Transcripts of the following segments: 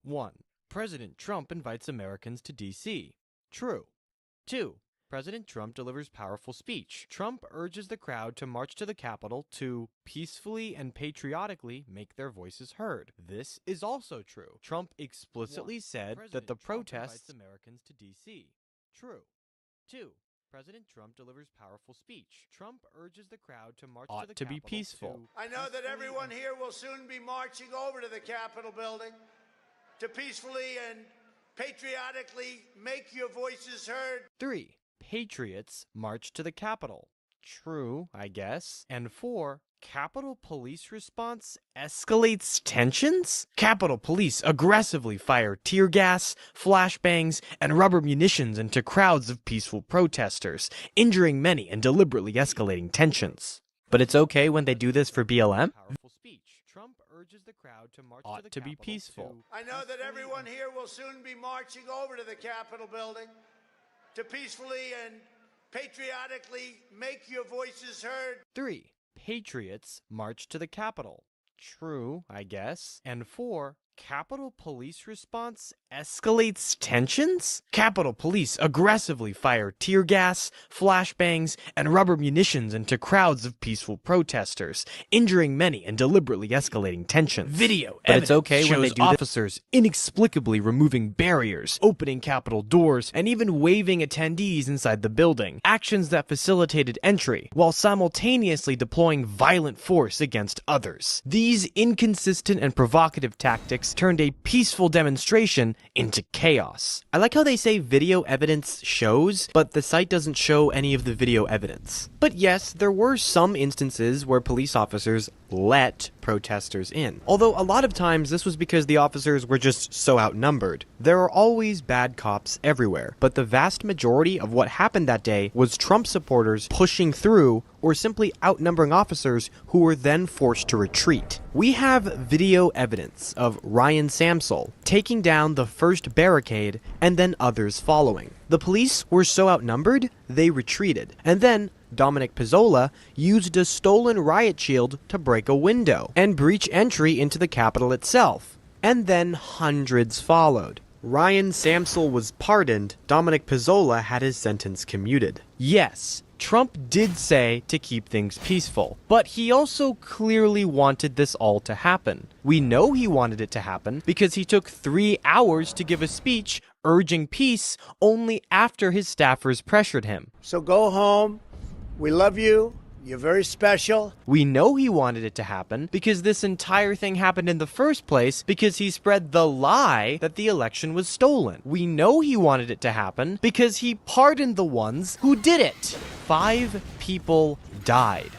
1. President Trump invites Americans to D.C. True. 2. President Trump delivers powerful speech. Trump urges the crowd to march to the Capitol to peacefully and patriotically make their voices heard. This is also true. Trump explicitly said that the protests invites Americans to D.C. True. 2. President Trump delivers powerful speech. Trump urges the crowd to march to the Capitol be peaceful. I know that everyone here will soon be marching over to the Capitol building to peacefully and patriotically make your voices heard. 3. Patriots march to the Capitol. True, I guess. And 4. Capitol Police response escalates tensions? Capitol Police aggressively fire tear gas, flashbangs, and rubber munitions into crowds of peaceful protesters, injuring many and deliberately escalating tensions. But it's okay when they do this for BLM? Powerful speech. Trump urges the crowd to march to be peaceful. I know that everyone here will soon be marching over to the Capitol building to peacefully and patriotically make your voices heard. 3. Patriots march to the Capitol. True, I guess. And 4. Capitol Police response escalates tensions? Capitol Police aggressively fire tear gas, flashbangs, and rubber munitions into crowds of peaceful protesters, injuring many and deliberately escalating tensions. Video but it's okay when they do officers inexplicably removing barriers, opening Capitol doors, and even waving attendees inside the building. Actions that facilitated entry, while simultaneously deploying violent force against others. These inconsistent and provocative tactics turned a peaceful demonstration into chaos. I like how they say video evidence shows, but the site doesn't show any of the video evidence. But yes, there were some instances where police officers let protesters in. Although a lot of times this was because the officers were just so outnumbered. There are always bad cops everywhere, but the vast majority of what happened that day was Trump supporters pushing through or simply outnumbering officers who were then forced to retreat. We have video evidence of Ryan Samsel taking down the first barricade and then others following. The police were so outnumbered, they retreated, and then Dominic Pizzola used a stolen riot shield to break a window and breach entry into the Capitol itself. And then hundreds followed. Ryan Samsel was pardoned. Dominic Pizzola had his sentence commuted. Yes, Trump did say to keep things peaceful, but he also clearly wanted this all to happen. We know he wanted it to happen because he took 3 hours to give a speech urging peace only after his staffers pressured him. So go home. We love you. You're very special. We know he wanted it to happen because this entire thing happened in the first place because he spread the lie that the election was stolen. We know he wanted it to happen because he pardoned the ones who did it. 5 people died.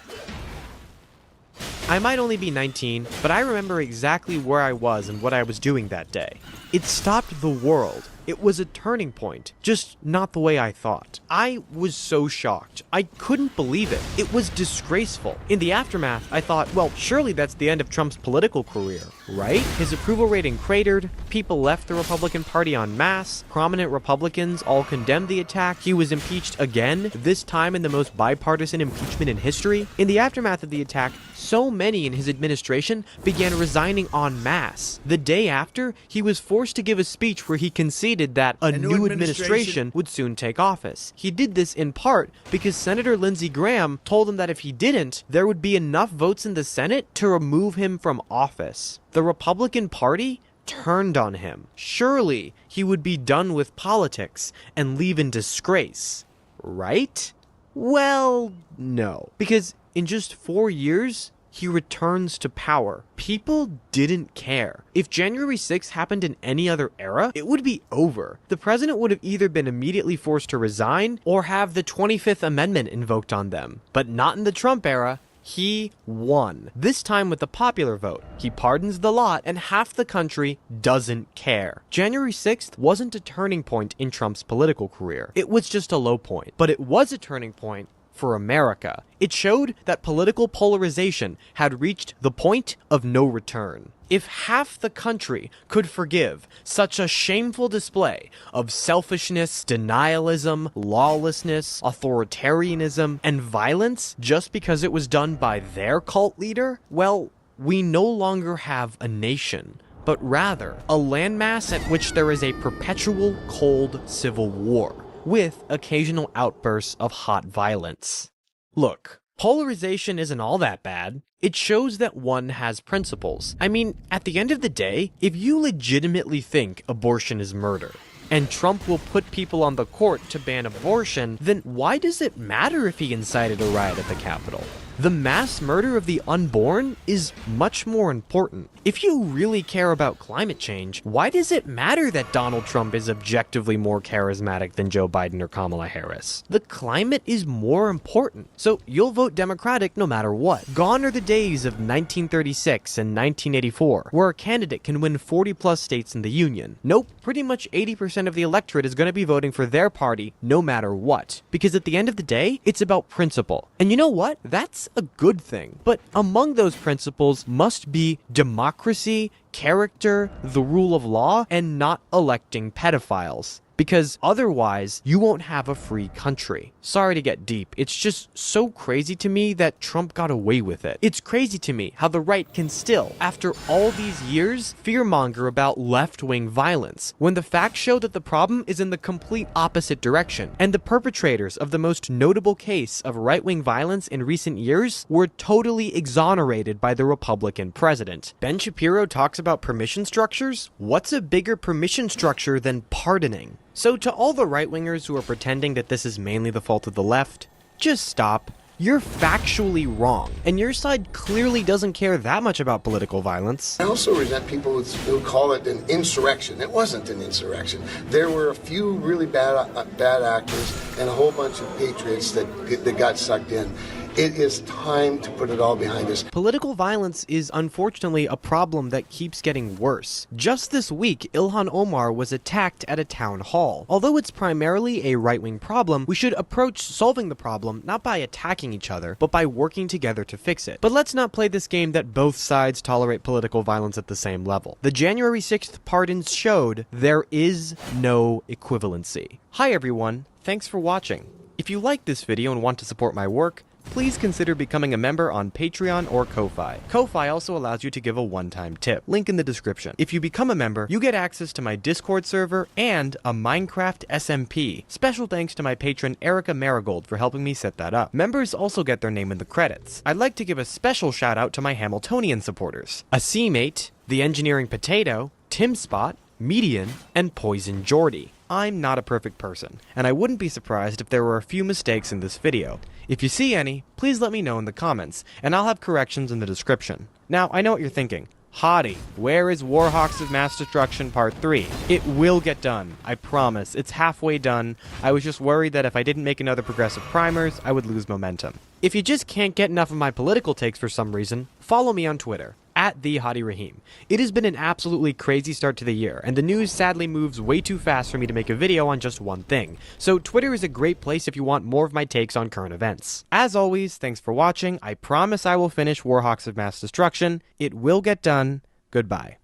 I might only be 19, but I remember exactly where I was and what I was doing that day. It stopped the world. It was a turning point, just not the way I thought. I was so shocked. I couldn't believe it. It was disgraceful. In the aftermath, I thought, well, surely that's the end of Trump's political career, right? His approval rating cratered, people left the Republican Party en masse, prominent Republicans all condemned the attack, he was impeached again, this time in the most bipartisan impeachment in history. In the aftermath of the attack, so many in his administration began resigning en masse. The day after, he was forced to give a speech where he conceded that a new administration would soon take office. He did this in part because Senator Lindsey Graham told him that if he didn't, there would be enough votes in the Senate to remove him from office. The Republican Party turned on him. Surely he would be done with politics and leave in disgrace, right? Well, no. Because in just 4 years, he returns to power. People didn't care. If January 6th happened in any other era, it would be over. The president would have either been immediately forced to resign or have the 25th Amendment invoked on them. But not in the Trump era. He won. This time with the popular vote. He pardons the lot and half the country doesn't care. January 6th wasn't a turning point in Trump's political career. It was just a low point. But it was a turning point for America. It showed that political polarization had reached the point of no return. If half the country could forgive such a shameful display of selfishness, denialism, lawlessness, authoritarianism, and violence just because it was done by their cult leader, well, we no longer have a nation. but rather a landmass at which there is a perpetual cold civil war, with occasional outbursts of hot violence. Look, polarization isn't all that bad. It shows that one has principles. I mean, at the end of the day, if you legitimately think abortion is murder, and Trump will put people on the court to ban abortion, then why does it matter if he incited a riot at the Capitol? The mass murder of the unborn is much more important. If you really care about climate change, why does it matter that Donald Trump is objectively more charismatic than Joe Biden or Kamala Harris? The climate is more important, so you'll vote Democratic no matter what. Gone are the days of 1936 and 1984, where a candidate can win 40+ states in the Union. Nope, pretty much 80% of the electorate is going to be voting for their party no matter what. Because at the end of the day, it's about principle. And you know what? That's a good thing. But among those principles must be democracy, character, the rule of law, and not electing pedophiles. Because otherwise, you won't have a free country. Sorry to get deep, it's just so crazy to me that Trump got away with it. It's crazy to me how the right can still, after all these years, fearmonger about left-wing violence, when the facts show that the problem is in the complete opposite direction, and the perpetrators of the most notable case of right-wing violence in recent years were totally exonerated by the Republican president. Ben Shapiro talks about permission structures? What's a bigger permission structure than pardoning? So to all the right-wingers who are pretending that this is mainly the fault of the left, just stop. You're factually wrong, and your side clearly doesn't care that much about political violence. I also resent people who call it an insurrection. It wasn't an insurrection. There were a few really bad actors and a whole bunch of patriots that got sucked in. It is time to put it all behind us. Political violence is unfortunately a problem that keeps getting worse. Just this week, Ilhan Omar was attacked at a town hall. Although it's primarily a right-wing problem, we should approach solving the problem not by attacking each other, but by working together to fix it. But let's not play this game that both sides tolerate political violence at the same level. The January 6th pardons showed there is no equivalency. Hi everyone, thanks for watching. If you like this video and want to support my work, please consider becoming a member on Patreon or Ko-Fi. Ko-Fi also allows you to give a one-time tip. Link in the description. If you become a member, you get access to my Discord server and a Minecraft SMP. Special thanks to my patron Erica Marigold for helping me set that up. Members also get their name in the credits. I'd like to give a special shout out to my Hamiltonian supporters: A C-Mate, The Engineering Potato, Tim Spot, Median, and Poison Jordy. I'm not a perfect person, and I wouldn't be surprised if there were a few mistakes in this video. If you see any, please let me know in the comments, and I'll have corrections in the description. Now, I know what you're thinking. Hottie, where is Warhawks of Mass Destruction Part 3? It will get done, I promise. It's halfway done. I was just worried that if I didn't make another progressive primers, I would lose momentum. If you just can't get enough of my political takes for some reason, follow me on Twitter, @TheHottie It has been an absolutely crazy start to the year, and the news sadly moves way too fast for me to make a video on just one thing. So Twitter is a great place if you want more of my takes on current events. As always, thanks for watching. I promise I will finish Warhawks of Mass Destruction. It will get done. Goodbye.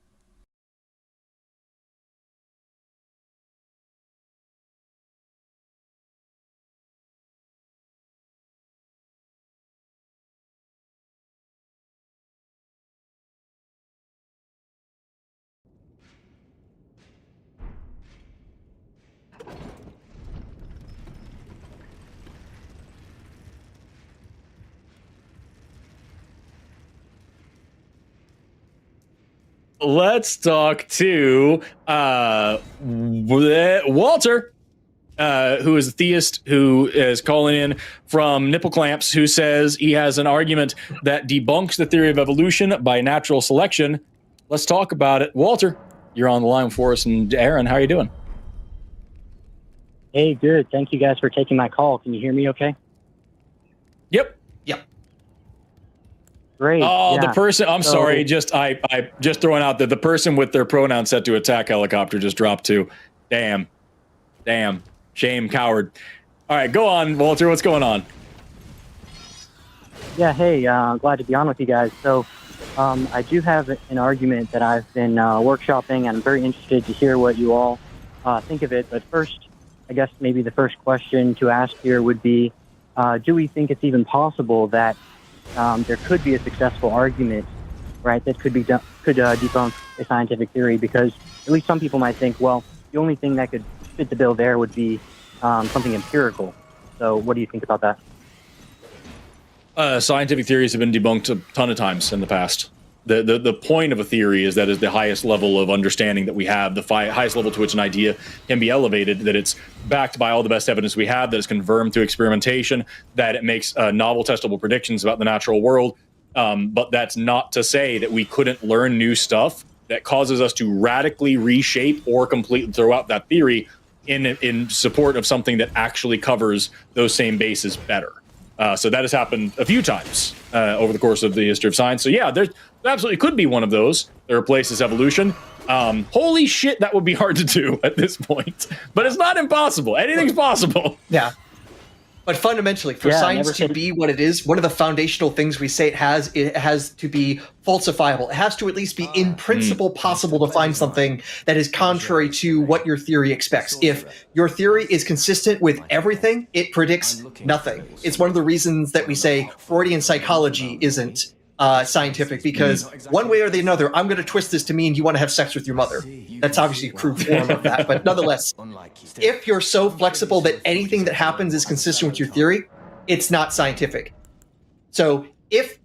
Let's talk to Walter, who is a theist who is calling in from Nipple Clamps, who says he has an argument that debunks the theory of evolution by natural selection. Let's talk about it. Walter, you're on the line for us. And Aaron, how are you doing? Hey, good. Thank you guys for taking my call. Can you hear me okay? Yep. Great. Oh, yeah. the person, I'm sorry, I just throwing out that the person with their pronoun set to attack helicopter just dropped too. Damn. Shame, coward. All right, go on, Walter. What's going on? Yeah, hey, glad to be on with you guys. So I do have an argument that I've been workshopping, and I'm very interested to hear what you all think of it. But first, I guess maybe the first question to ask here would be, do we think it's even possible that there could be a successful argument right, that could debunk a scientific theory, because at least some people might think, well, the only thing that could fit the bill there would be something empirical. So what do you think about that? Scientific theories have been debunked a ton of times in the past. The point of a theory is that is the highest level of understanding that we have, the highest level to which an idea can be elevated, that it's backed by all the best evidence we have, that it's confirmed through experimentation, that it makes novel testable predictions about the natural world. But that's not to say that we couldn't learn new stuff that causes us to radically reshape or completely throw out that theory in support of something that actually covers those same bases better. So that has happened a few times over the course of the history of science. So yeah, there absolutely could be one of those that replaces evolution. Holy shit, that would be hard to do at this point. But it's not impossible. Anything's possible. Yeah. But fundamentally, for science to be what it is, one of the foundational things we say it has to be falsifiable. It has to at least be in principle possible to find something that is contrary to what your theory expects. If your theory is consistent with everything, it predicts nothing. It's one of the reasons that we say Freudian psychology isn't scientific, because one way or the other, I'm going to twist this to mean you want to have sex with your mother. That's obviously a crude form of that, but nonetheless, if you're so flexible that anything that happens is consistent with your theory, it's not scientific. So if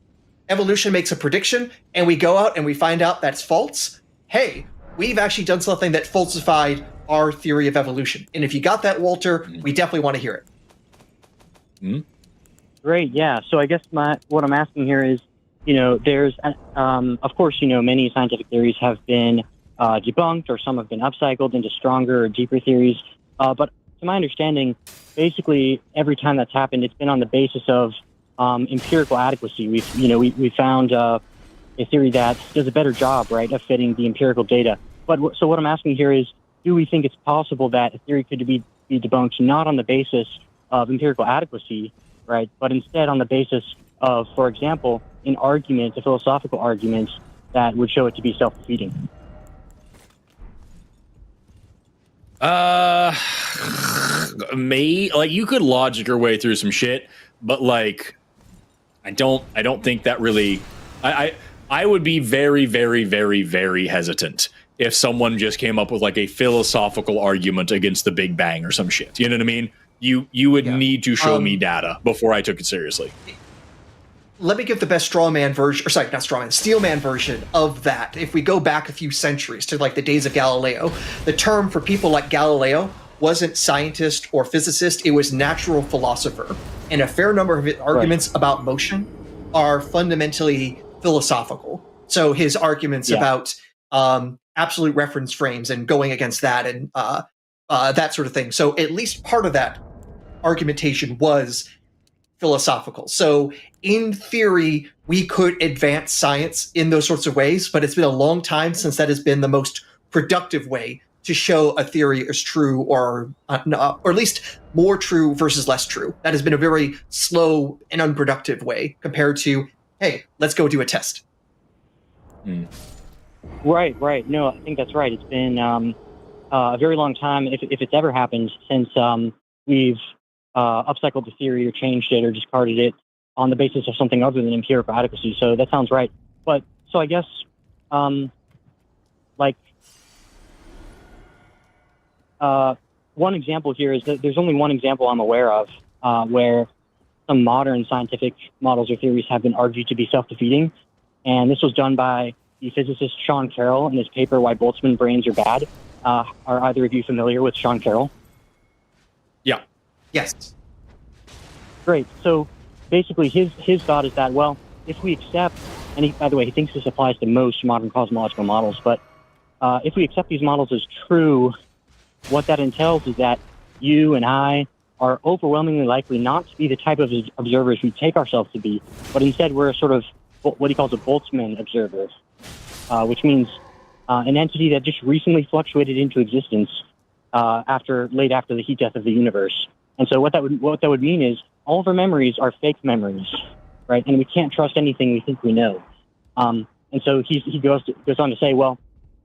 evolution makes a prediction and we go out and we find out that's false, hey, we've actually done something that falsified our theory of evolution. And if you got that, Walter, we definitely want to hear it. Mm-hmm. Great, yeah. So I guess what I'm asking here is, there's, of course, many scientific theories have been debunked, or some have been upcycled into stronger or deeper theories. But to my understanding, basically every time that's happened, it's been on the basis of empirical adequacy. We found a theory that does a better job, right, of fitting the empirical data. But so what I'm asking here is, do we think it's possible that a theory could be debunked not on the basis of empirical adequacy, right, but instead on the basis of, for example, an argument, a philosophical argument that would show it to be self-defeating? You could logic your way through some shit, but I don't think that really. I would be very, very, very, very hesitant if someone just came up with a philosophical argument against the Big Bang or some shit. You know what I mean? You would need to show me data before I took it seriously. Let me give the best steel man version of that. If we go back a few centuries to the days of Galileo, the term for people like Galileo wasn't scientist or physicist, it was natural philosopher. And a fair number of his arguments about motion are fundamentally philosophical. So his arguments about absolute reference frames and going against that and that sort of thing. So at least part of that argumentation was philosophical. So in theory, we could advance science in those sorts of ways, but it's been a long time since that has been the most productive way to show a theory is true, or at least more true versus less true. That has been a very slow and unproductive way compared to, hey, let's go do a test. Right. No, I think that's right. It's been a very long time, if it's ever happened, since we've upcycled the theory or changed it or discarded it on the basis of something other than empirical adequacy. So that sounds right. But so I guess one example here is that there's only one example I'm aware of where some modern scientific models or theories have been argued to be self-defeating. And this was done by the physicist Sean Carroll in his paper, Why Boltzmann Brains Are Bad. Are either of you familiar with Sean Carroll? Yeah. Yes. Great. So basically his thought is that, well, if we accept, and by the way, he thinks this applies to most modern cosmological models, but if we accept these models as true, what that entails is that you and I are overwhelmingly likely not to be the type of observers we take ourselves to be, but instead we're a sort of what he calls a Boltzmann observer, which means an entity that just recently fluctuated into existence late after the heat death of the universe. And so what that would mean is all of our memories are fake memories, right? And we can't trust anything we think we know. And so he goes on to say, well,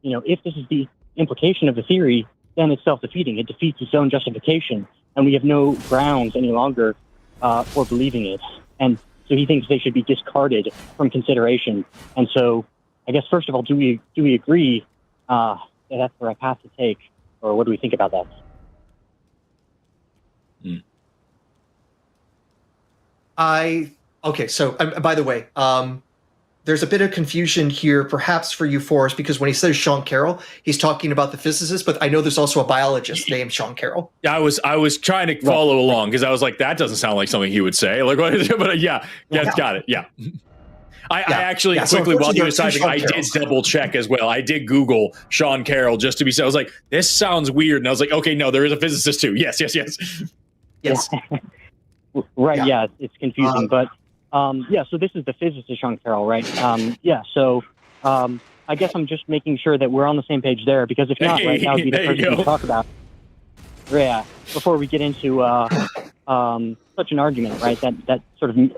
if this is the implication of the theory, then it's self-defeating. It defeats its own justification, and we have no grounds any longer for believing it. And so he thinks they should be discarded from consideration. And so I guess first of all, do we agree that that's the right path to take, or what do we think about that? Okay, so by the way, there's a bit of confusion here, perhaps for you, Forrest, because when he says Sean Carroll, he's talking about the physicist, but I know there's also a biologist named Sean Carroll. Yeah, I was trying to follow along because I was like, that doesn't sound like something he would say. Like, what is it? But got it. Yeah. I actually quickly, while you were typing, I did double check as well. I did Google Sean Carroll just to be safe. I was like, this sounds weird. And I was like, okay, no, there is a physicist too. Yes. Right. Yeah, it's confusing, but so this is the physicist Sean Carroll, right? So I guess I'm just making sure that we're on the same page there, because if not, right, that would be the first thing to talk about. Yeah, before we get into such an argument, right? That sort of, from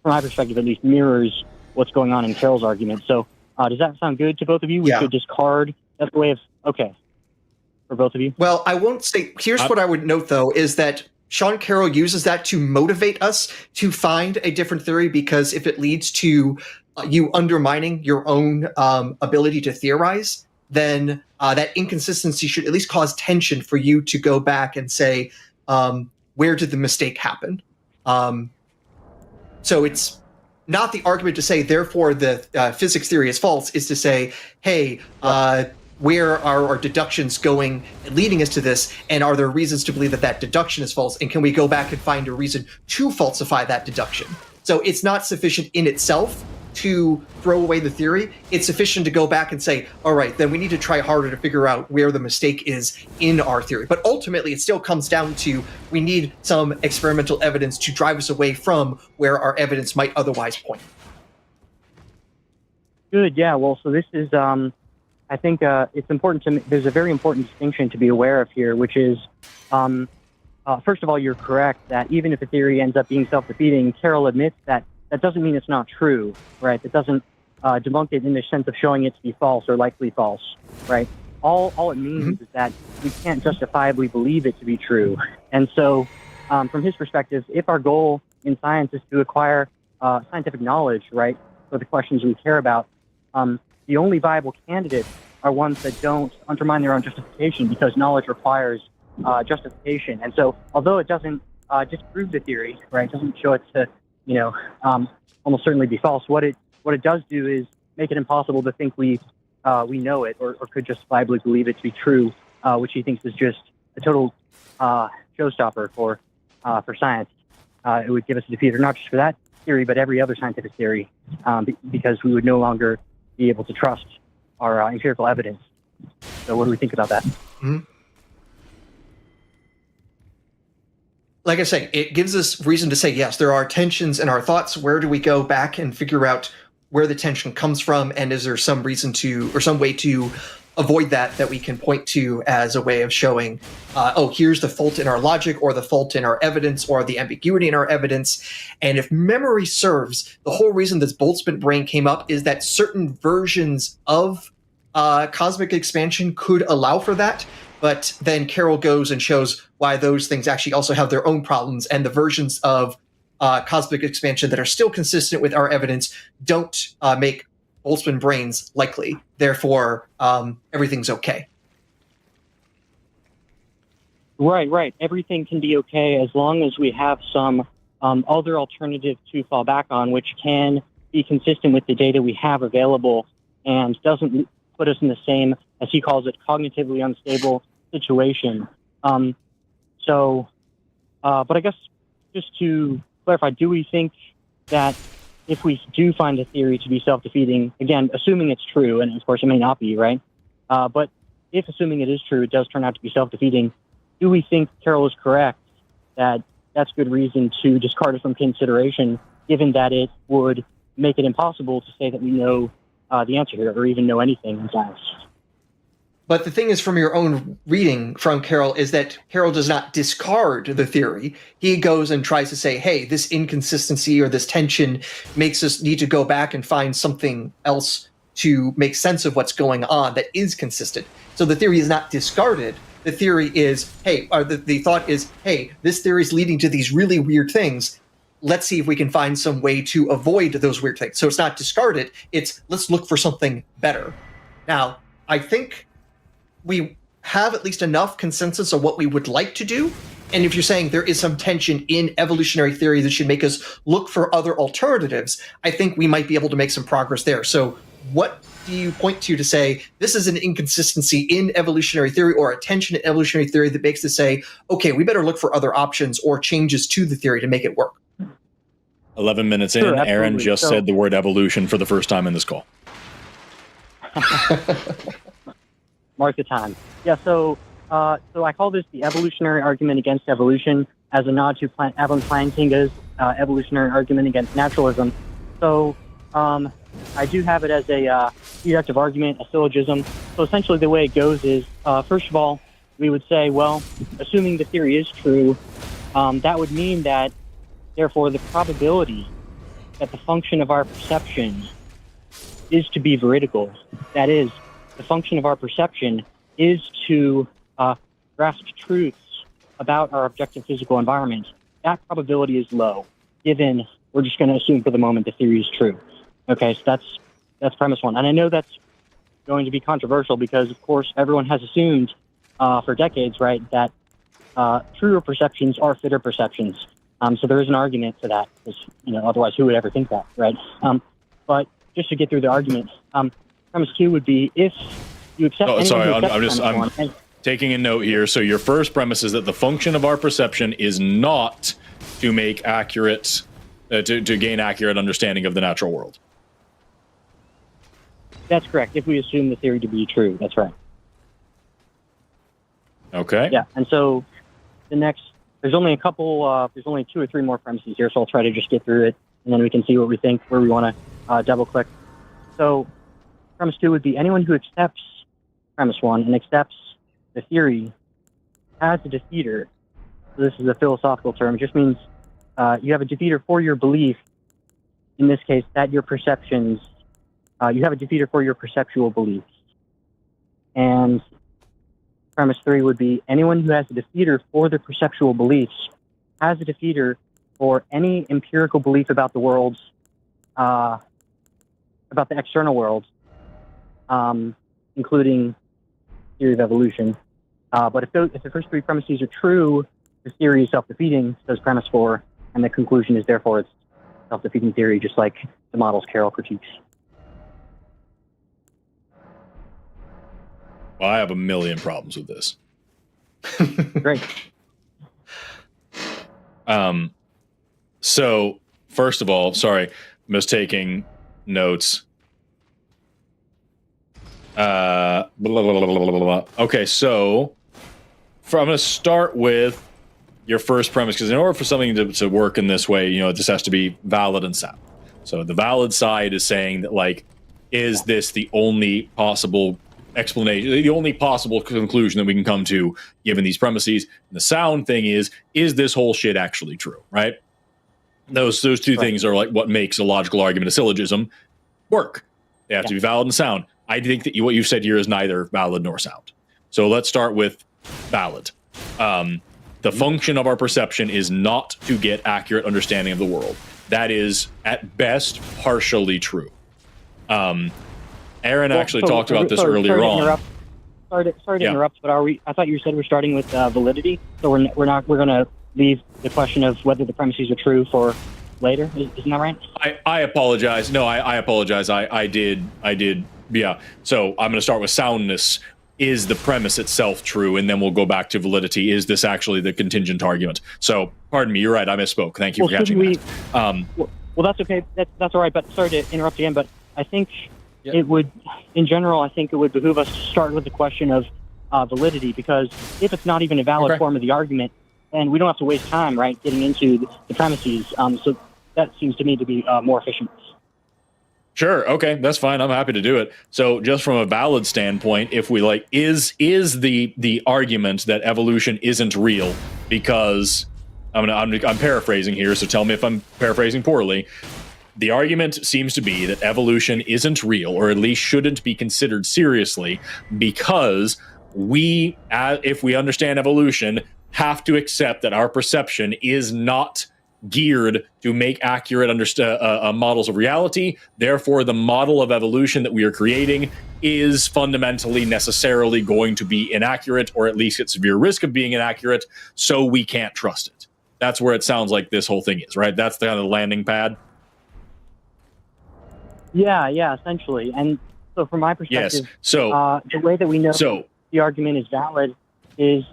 my perspective at least, mirrors what's going on in Carroll's argument. So does that sound good to both of you? We should discard. That's the way of for both of you. Well, I won't say. Here's what I would note, though, is that Sean Carroll uses that to motivate us to find a different theory, because if it leads to you undermining your own ability to theorize, then that inconsistency should at least cause tension for you to go back and say, where did the mistake happen? So it's not the argument to say, therefore, the physics theory is false, is to say, hey, where are our deductions going, leading us to this, and are there reasons to believe that deduction is false, and can we go back and find a reason to falsify that deduction? So it's not sufficient in itself to throw away the theory. It's sufficient to go back and say, all right, then we need to try harder to figure out where the mistake is in our theory. But ultimately, it still comes down to, we need some experimental evidence to drive us away from where our evidence might otherwise point. Good, yeah, well, so this is... I think it's important there's a very important distinction to be aware of here, which is, first of all, you're correct that even if a theory ends up being self-defeating, Carroll admits that doesn't mean it's not true, right? That doesn't debunk it in the sense of showing it to be false or likely false, right? All it means is that we can't justifiably believe it to be true. And so, from his perspective, if our goal in science is to acquire scientific knowledge, right, for the questions we care about, the only viable candidates are ones that don't undermine their own justification, because knowledge requires justification. And so, although it doesn't disprove the theory, right, it doesn't show it to, almost certainly be false, what it does do is make it impossible to think we know it or could justifiably believe it to be true, which he thinks is just a total showstopper for science. It would give us a defeater, not just for that theory, but every other scientific theory, because we would no longer be able to trust our empirical evidence. So what do we think about that? Mm-hmm. Like I say, it gives us reason to say, yes, there are tensions in our thoughts. Where do we go back and figure out where the tension comes from? And is there some reason to, or some way to avoid that we can point to as a way of showing, here's the fault in our logic, or the fault in our evidence, or the ambiguity in our evidence. And if memory serves, the whole reason this Boltzmann brain came up is that certain versions of cosmic expansion could allow for that. But then Carroll goes and shows why those things actually also have their own problems, and the versions of cosmic expansion that are still consistent with our evidence don't make Boltzmann brains likely. Therefore, everything's okay. Right. Everything can be okay as long as we have some other alternative to fall back on, which can be consistent with the data we have available and doesn't put us in the same, as he calls it, cognitively unstable situation. But I guess just to clarify, do we think that if we do find a theory to be self-defeating, again, assuming it's true, and of course it may not be, right? But if assuming it is true, it does turn out to be self-defeating, do we think Carroll is correct that that's good reason to discard it from consideration, given that it would make it impossible to say that we know the answer here, or even know anything in science? But the thing is, from your own reading from Carroll, is that Carroll does not discard the theory. He goes and tries to say, hey, this inconsistency or this tension makes us need to go back and find something else to make sense of what's going on that is consistent. So the theory is not discarded. The theory is, hey, or the thought is, hey, this theory is leading to these really weird things. let's see if we can find some way to avoid those weird things. So it's not discard it, it's let's look for something better. Now, I think we have at least enough consensus of what we would like to do. And if you're saying there is some tension in evolutionary theory that should make us look for other alternatives, I think we might be able to make some progress there. So what do you point to say this is an inconsistency in evolutionary theory or a tension in evolutionary theory that makes us say, okay, we better look for other options or changes to the theory to make it work? 11 minutes in, Sure, Aaron absolutely. just So- said the word evolution for the first time in this call. Mark the time. Yeah, so I call this the evolutionary argument against evolution as a nod to Evelyn Plantinga's evolutionary argument against naturalism. So I do have it as a deductive argument, a syllogism. So essentially the way it goes is, first of all, we would say, well, assuming the theory is true, that would mean that, therefore, the probability that the function of our perception is to be veridical, that is, the function of our perception is to grasp truths about our objective physical environment, that probability is low, given we're just going to assume for the moment the theory is true. Okay, so that's premise one. And I know that's going to be controversial because, of course, everyone has assumed for decades, right, that truer perceptions are fitter perceptions. So there is an argument to that, because, otherwise who would ever think that, right? But just to get through the argument, premise two would be if you accept. Oh, sorry, anyone who accepts I'm premise one, taking a note here. So your first premise is that the function of our perception is not to make accurate, to gain accurate understanding of the natural world. That's correct. If we assume the theory to be true, that's right. Okay. Yeah, and so the next, there's only there's only 2 or 3 more premises here, so I'll try to just get through it, and then we can see what we think, where we want to double click. So premise 2 would be anyone who accepts premise 1 and accepts the theory has a defeater. So this is a philosophical term. It just means you have a defeater for your belief, in this case, that your perceptions, you have a defeater for your perceptual beliefs. And premise 3 would be anyone who has a defeater for their perceptual beliefs has a defeater for any empirical belief about the world, about the external world, including theory of evolution. But if the first 3 premises are true, the theory is self-defeating, says premise 4, and the conclusion is therefore it's self-defeating theory, just like the models Carroll critiques. Well, I have a million problems with this. Great. So first of all, sorry, I'm just taking notes. Blah, blah, blah, blah, blah, blah. Okay, so I'm going to start with your first premise, because in order for something to work in this way, it just has to be valid and sound. So the valid side is saying that, like, is this the only possible explanation, the only possible conclusion that we can come to given these premises? And the sound thing is this whole shit actually true, right? Those two things are like what makes a logical argument, a syllogism, work. They have to be valid and sound. I think that what you've said here is neither valid nor sound. So let's start with valid. The function of our perception is not to get accurate understanding of the world. That is, at best, partially true. Aaron actually talked about this earlier on. Sorry to interrupt, but I thought you said we're starting with validity, so we're going to leave the question of whether the premises are true for later. Isn't that right? I apologize. No, I apologize. I did. Yeah. So I'm going to start with soundness. Is the premise itself true? And then we'll go back to validity. Is this actually the contingent argument? So, pardon me. You're right. I misspoke. Thank you for catching that. Well, that's okay. That's all right. But sorry to interrupt again. But I think it would, in general, I think it would behoove us to start with the question of validity, because if it's not even a valid form of the argument, then we don't have to waste time, right, getting into the premises. So that seems to me to be more efficient. Sure. Okay. That's fine. I'm happy to do it. So just from a valid standpoint, if we is the argument that evolution isn't real, because I'm paraphrasing here, so tell me if I'm paraphrasing poorly. The argument seems to be that evolution isn't real, or at least shouldn't be considered seriously, because we, if we understand evolution, have to accept that our perception is not geared to make accurate models of reality. Therefore, the model of evolution that we are creating is fundamentally necessarily going to be inaccurate, or at least at severe risk of being inaccurate, so we can't trust it. That's where it sounds like this whole thing is, right? That's the kind of landing pad. Yeah, essentially. And so from my perspective, Yes. So the way that we know the argument is valid is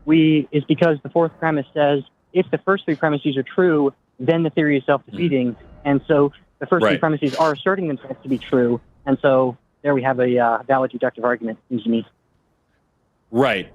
because the fourth premise says if the first three premises are true, then the theory is self-defeating. And so the first three premises are asserting themselves to be true. And so there we have a valid deductive argument, seems to me. Right.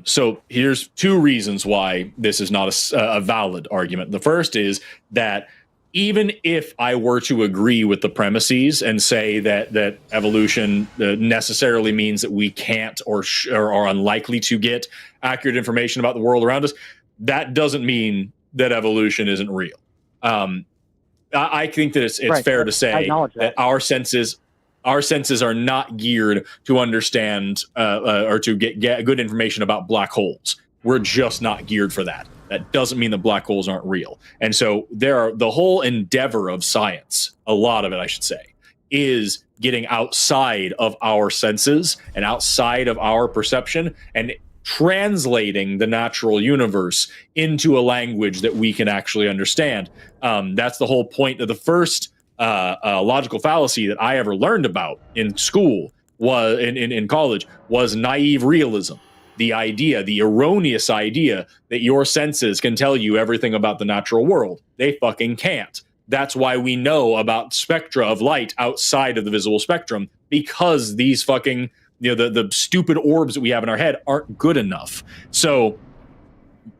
So here's two reasons why this is not a valid argument. The first is that even if I were to agree with the premises and say that evolution necessarily means that we can't or are unlikely to get accurate information about the world around us, that doesn't mean that evolution isn't real. I think that it's fair to say that our senses are not geared to understand or to get good information about black holes. We're just not geared for that. That doesn't mean that black holes aren't real. And so the whole endeavor of science, a lot of it, I should say, is getting outside of our senses and outside of our perception and translating the natural universe into a language that we can actually understand. That's the whole point of the first logical fallacy that I ever learned about in school, was in college, was naive realism. The erroneous idea that your senses can tell you everything about the natural world. They fucking can't. That's why we know about spectra of light outside of the visible spectrum, because these fucking, the stupid orbs that we have in our head aren't good enough. So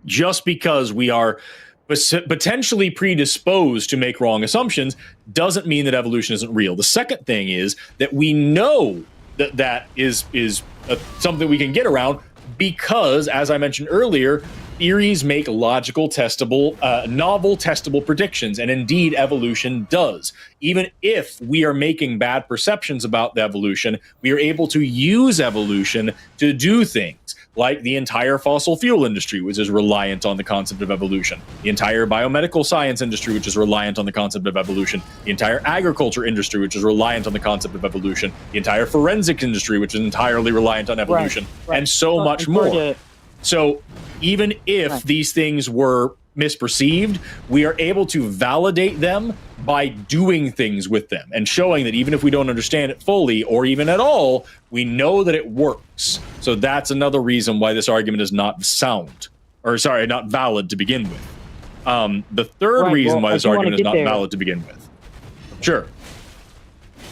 just because we are potentially predisposed to make wrong assumptions doesn't mean that evolution isn't real. The second thing is that we know that is something we can get around, because, as I mentioned earlier, theories make logical, testable, novel, testable predictions, and indeed evolution does. Even if we are making bad perceptions about the evolution, we are able to use evolution to do things, like the entire fossil fuel industry, which is reliant on the concept of evolution, the entire biomedical science industry, which is reliant on the concept of evolution, the entire agriculture industry, which is reliant on the concept of evolution, the entire forensic industry, which is entirely reliant on evolution, and so much more. So even if these things were misperceived, we are able to validate them by doing things with them and showing that even if we don't understand it fully or even at all, we know that it works. So that's another reason why this argument is not not valid to begin with. The third reason why this argument is not valid to begin with. Sure.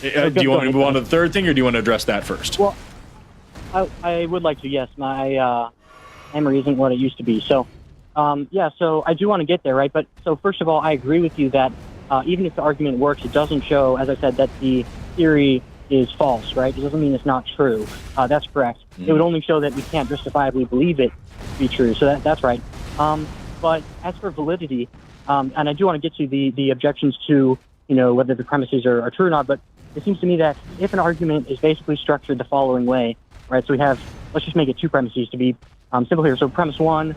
Do you want to move on to the third thing, or do you want to address that first? Well, I would like to, yes. My memory isn't what it used to be. So, so I do want to get there, right? But so first of all, I agree with you that even if the argument works, it doesn't show, as I said, that the theory is false, right? It doesn't mean it's not true. That's correct. It would only show that we can't justifiably believe it to be true. So that's right. But as for validity, and I do want to get to the objections to, whether the premises are true or not, but it seems to me that if an argument is basically structured the following way, right? So we have, let's just make it two premises to be simple here. So premise one,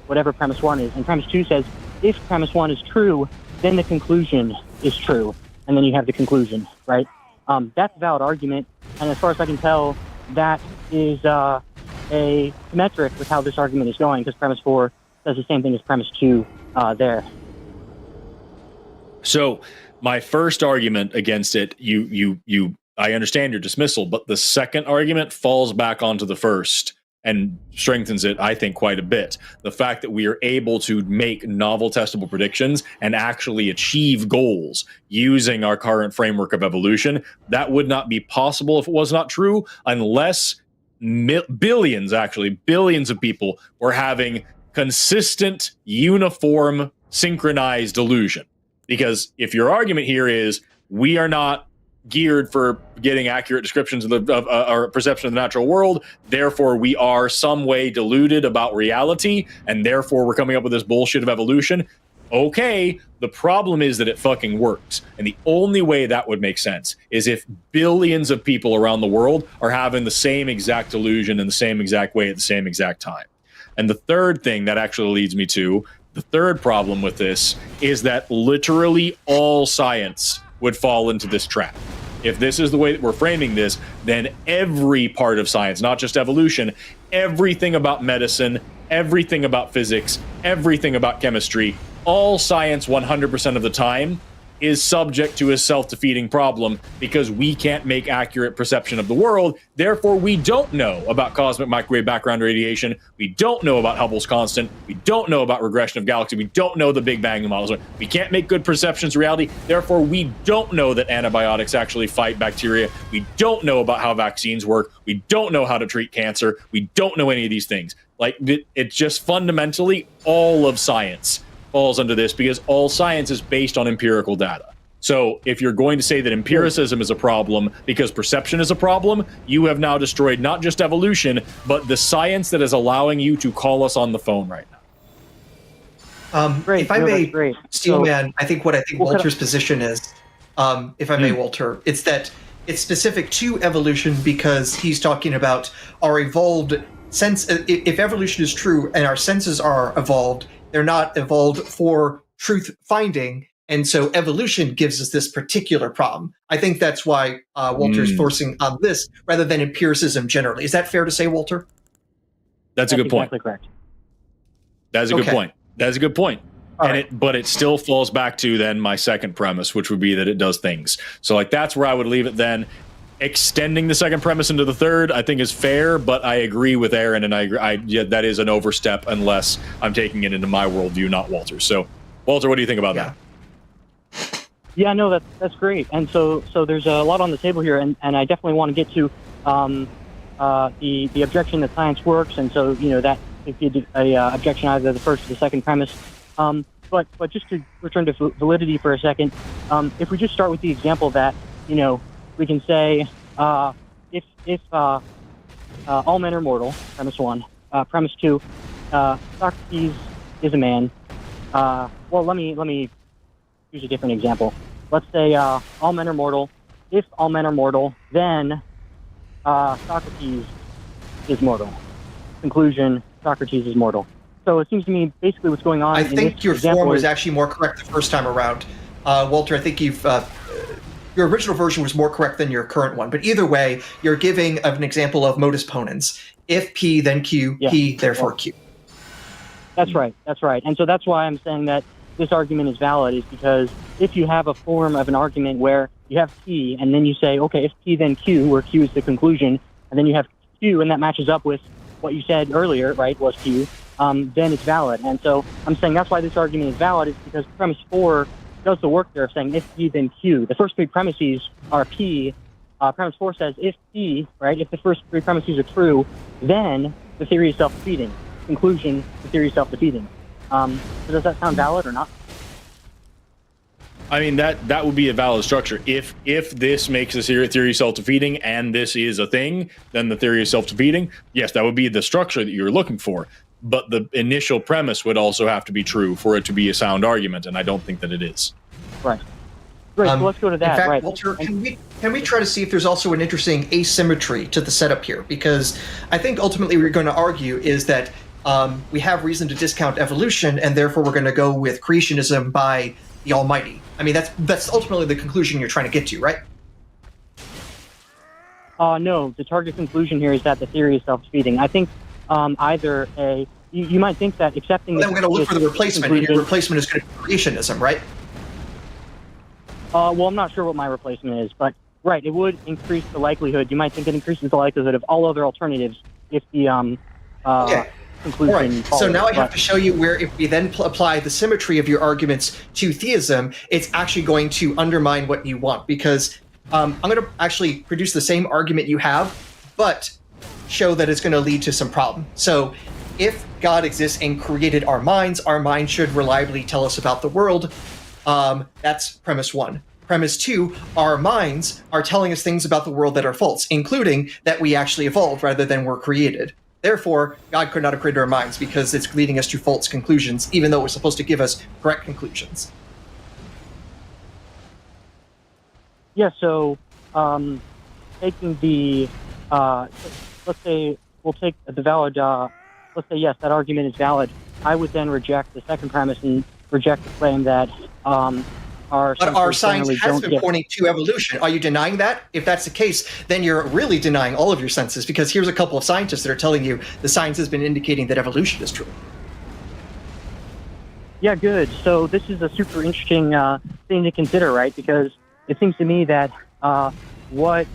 whatever premise one is, and premise two says, if premise one is true, then the conclusion is true. And then you have the conclusion, right? That's a valid argument. And as far as I can tell, that is a symmetric with how this argument is going, because premise four does the same thing as premise two there. So my first argument against it, I understand your dismissal, but the second argument falls back onto the first and strengthens it, I think, quite a bit. The fact that we are able to make novel, testable predictions and actually achieve goals using our current framework of evolution, that would not be possible if it was not true, unless billions of people were having consistent, uniform, synchronized delusion. Because if your argument here is we are not geared for getting accurate descriptions of our perception of the natural world, therefore we are some way deluded about reality, and therefore we're coming up with this bullshit of evolution. Okay, the problem is that it fucking works. And the only way that would make sense is if billions of people around the world are having the same exact delusion in the same exact way at the same exact time. And the third thing that actually leads me to The third problem with this is that literally all science would fall into this trap. If this is the way that we're framing this, then every part of science, not just evolution, everything about medicine, everything about physics, everything about chemistry, all science 100% of the time is subject to a self-defeating problem because we can't make accurate perception of the world. Therefore, we don't know about cosmic microwave background radiation. We don't know about Hubble's constant. We don't know about regression of galaxy. We don't know the Big Bang models. We can't make good perceptions of reality. Therefore, we don't know that antibiotics actually fight bacteria. We don't know about how vaccines work. We don't know how to treat cancer. We don't know any of these things. Like, it's just fundamentally all of science falls under this because all science is based on empirical data. So if you're going to say that empiricism is a problem because perception is a problem, you have now destroyed not just evolution, but the science that is allowing you to call us on the phone right now. Great. If I No, may, that's great. Steelman, I think Well, Walter's position is, if I may, Walter, it's that it's specific to evolution because he's talking about our evolved sense. If evolution is true and our senses are evolved, they're not evolved for truth finding, and so evolution gives us this particular problem. I think that's why Walter's forcing on this rather than empiricism generally. Is that fair to say, Walter? That's a good point. Exactly correct. That's a good point. That's a good point. But it still falls back to then my second premise, which would be that it does things. So like that's where I would leave it then. Extending the second premise into the third, I think, is fair, but I agree with Aaron, and I agree, that is an overstep unless I'm taking it into my worldview, not Walter's. So, Walter, what do you think about that? Yeah, no, that's great. And so there's a lot on the table here, and I definitely want to get to the objection that science works, and so that if you do a objection either the first or the second premise. But just to return to validity for a second, if we just start with the example that we can say if all men are mortal, premise one. Premise two, Socrates is a man. Well, let me use a different example. Let's say all men are mortal. If all men are mortal, then Socrates is mortal. Conclusion: Socrates is mortal. So it seems to me basically what's going on. I think your form was actually more correct the first time around, Walter. I think your original version was more correct than your current one. But either way, you're giving an example of modus ponens. If P, then Q, P, therefore Q. That's right. That's right. And so that's why I'm saying that this argument is valid, is because if you have a form of an argument where you have P and then you say, okay, if P, then Q, where Q is the conclusion, and then you have Q and that matches up with what you said earlier, right, was Q, then it's valid. And so I'm saying that's why this argument is valid, is because premise 4 does the work there of saying if P, then Q. The first three premises are P. Premise 4 says if P, right, if the first three premises are true, then the theory is self-defeating. Conclusion, the theory is self-defeating. So does that sound valid or not? I mean, that would be a valid structure. If this makes the theory self-defeating and this is a thing, then the theory is self-defeating. Yes, that would be the structure that you're looking for. But the initial premise would also have to be true for it to be a sound argument, and I don't think that it is. Right. Great, so let's go to that. In fact, right. Walter, can we try to see if there's also an interesting asymmetry to the setup here? Because I think ultimately what we're going to argue is that we have reason to discount evolution, and therefore we're going to go with creationism by the Almighty. I mean, that's ultimately the conclusion you're trying to get to, right? No, the target conclusion here is that the theory is self-defeating. I think either a... You might think that accepting... Well, then we're going to look for the replacement, and your replacement is going to be creationism, right? Well, I'm not sure what my replacement is, but right, it would increase the likelihood. You might think it increases the likelihood of all other alternatives if the conclusion... All right, so now I have to show you where if we then apply the symmetry of your arguments to theism, it's actually going to undermine what you want, because I'm going to actually produce the same argument you have, but show that it's going to lead to some problem. So if God exists and created our minds should reliably tell us about the world. That's premise 1. Premise 2, our minds are telling us things about the world that are false, including that we actually evolved rather than were created. Therefore, God could not have created our minds because it's leading us to false conclusions, even though it was supposed to give us correct conclusions. Yeah, so taking the... let's say we'll take the valid... let's say, yes, that argument is valid. I would then reject the second premise and reject the claim that our But our senses science generally has don't been get. pointing to evolution. Are you denying that? If that's the case, then you're really denying all of your senses, because here's a couple of scientists that are telling you the science has been indicating that evolution is true. Yeah, good. So this is a super interesting thing to consider, right? Because it seems to me that what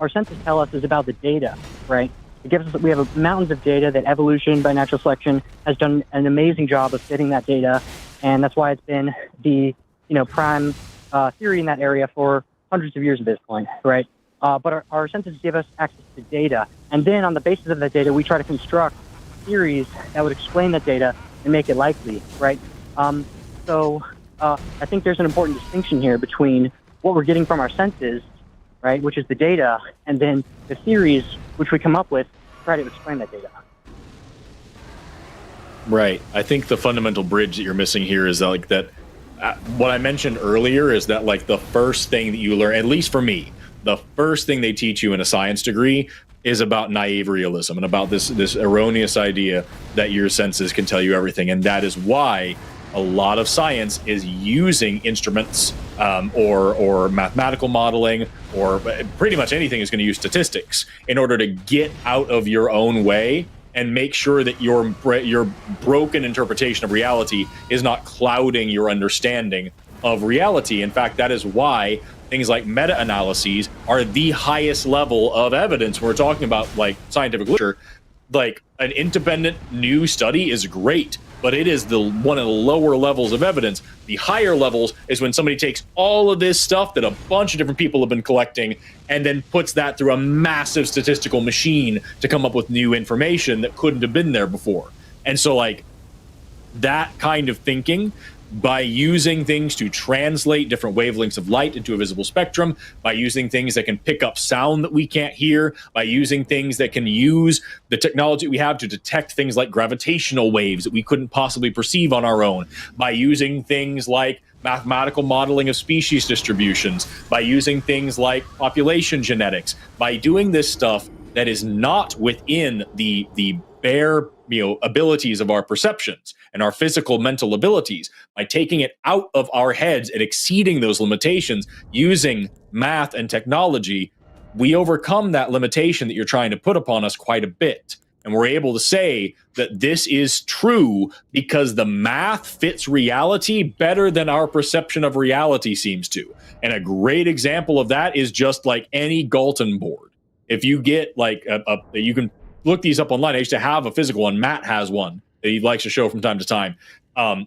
our senses tell us is about the data, right? It gives us, we have mountains of data that evolution by natural selection has done an amazing job of fitting that data, and that's why it's been the prime theory in that area for hundreds of years at this point, right? But our senses give us access to data, and then on the basis of that data, we try to construct theories that would explain that data and make it likely, right? So I think there's an important distinction here between what we're getting from our senses, right, which is the data, and then the theories which we come up with to try to explain that data. Right. I think the fundamental bridge that you're missing here is like that. What I mentioned earlier is that like the first thing that you learn, at least for me, the first thing they teach you in a science degree is about naive realism and about this erroneous idea that your senses can tell you everything, and that is why a lot of science is using instruments or mathematical modeling, or pretty much anything is going to use statistics in order to get out of your own way and make sure that your broken interpretation of reality is not clouding your understanding of reality. In fact, that is why things like meta-analyses are the highest level of evidence when we're talking about like scientific literature. Like an independent new study is great, but it is the one of the lower levels of evidence. The higher levels is when somebody takes all of this stuff that a bunch of different people have been collecting and then puts that through a massive statistical machine to come up with new information that couldn't have been there before. And so like that kind of thinking, by using things to translate different wavelengths of light into a visible spectrum, by using things that can pick up sound that we can't hear, by using things that can use the technology we have to detect things like gravitational waves that we couldn't possibly perceive on our own, by using things like mathematical modeling of species distributions, by using things like population genetics, by doing this stuff that is not within the bare abilities of our perceptions and our physical mental abilities, by taking it out of our heads and exceeding those limitations using math and technology, we overcome that limitation that you're trying to put upon us quite a bit. And we're able to say that this is true because the math fits reality better than our perception of reality seems to. And a great example of that is just like any Galton board. If you get like you can look these up online. I used to have a physical one. Matt has one that he likes to show from time to time.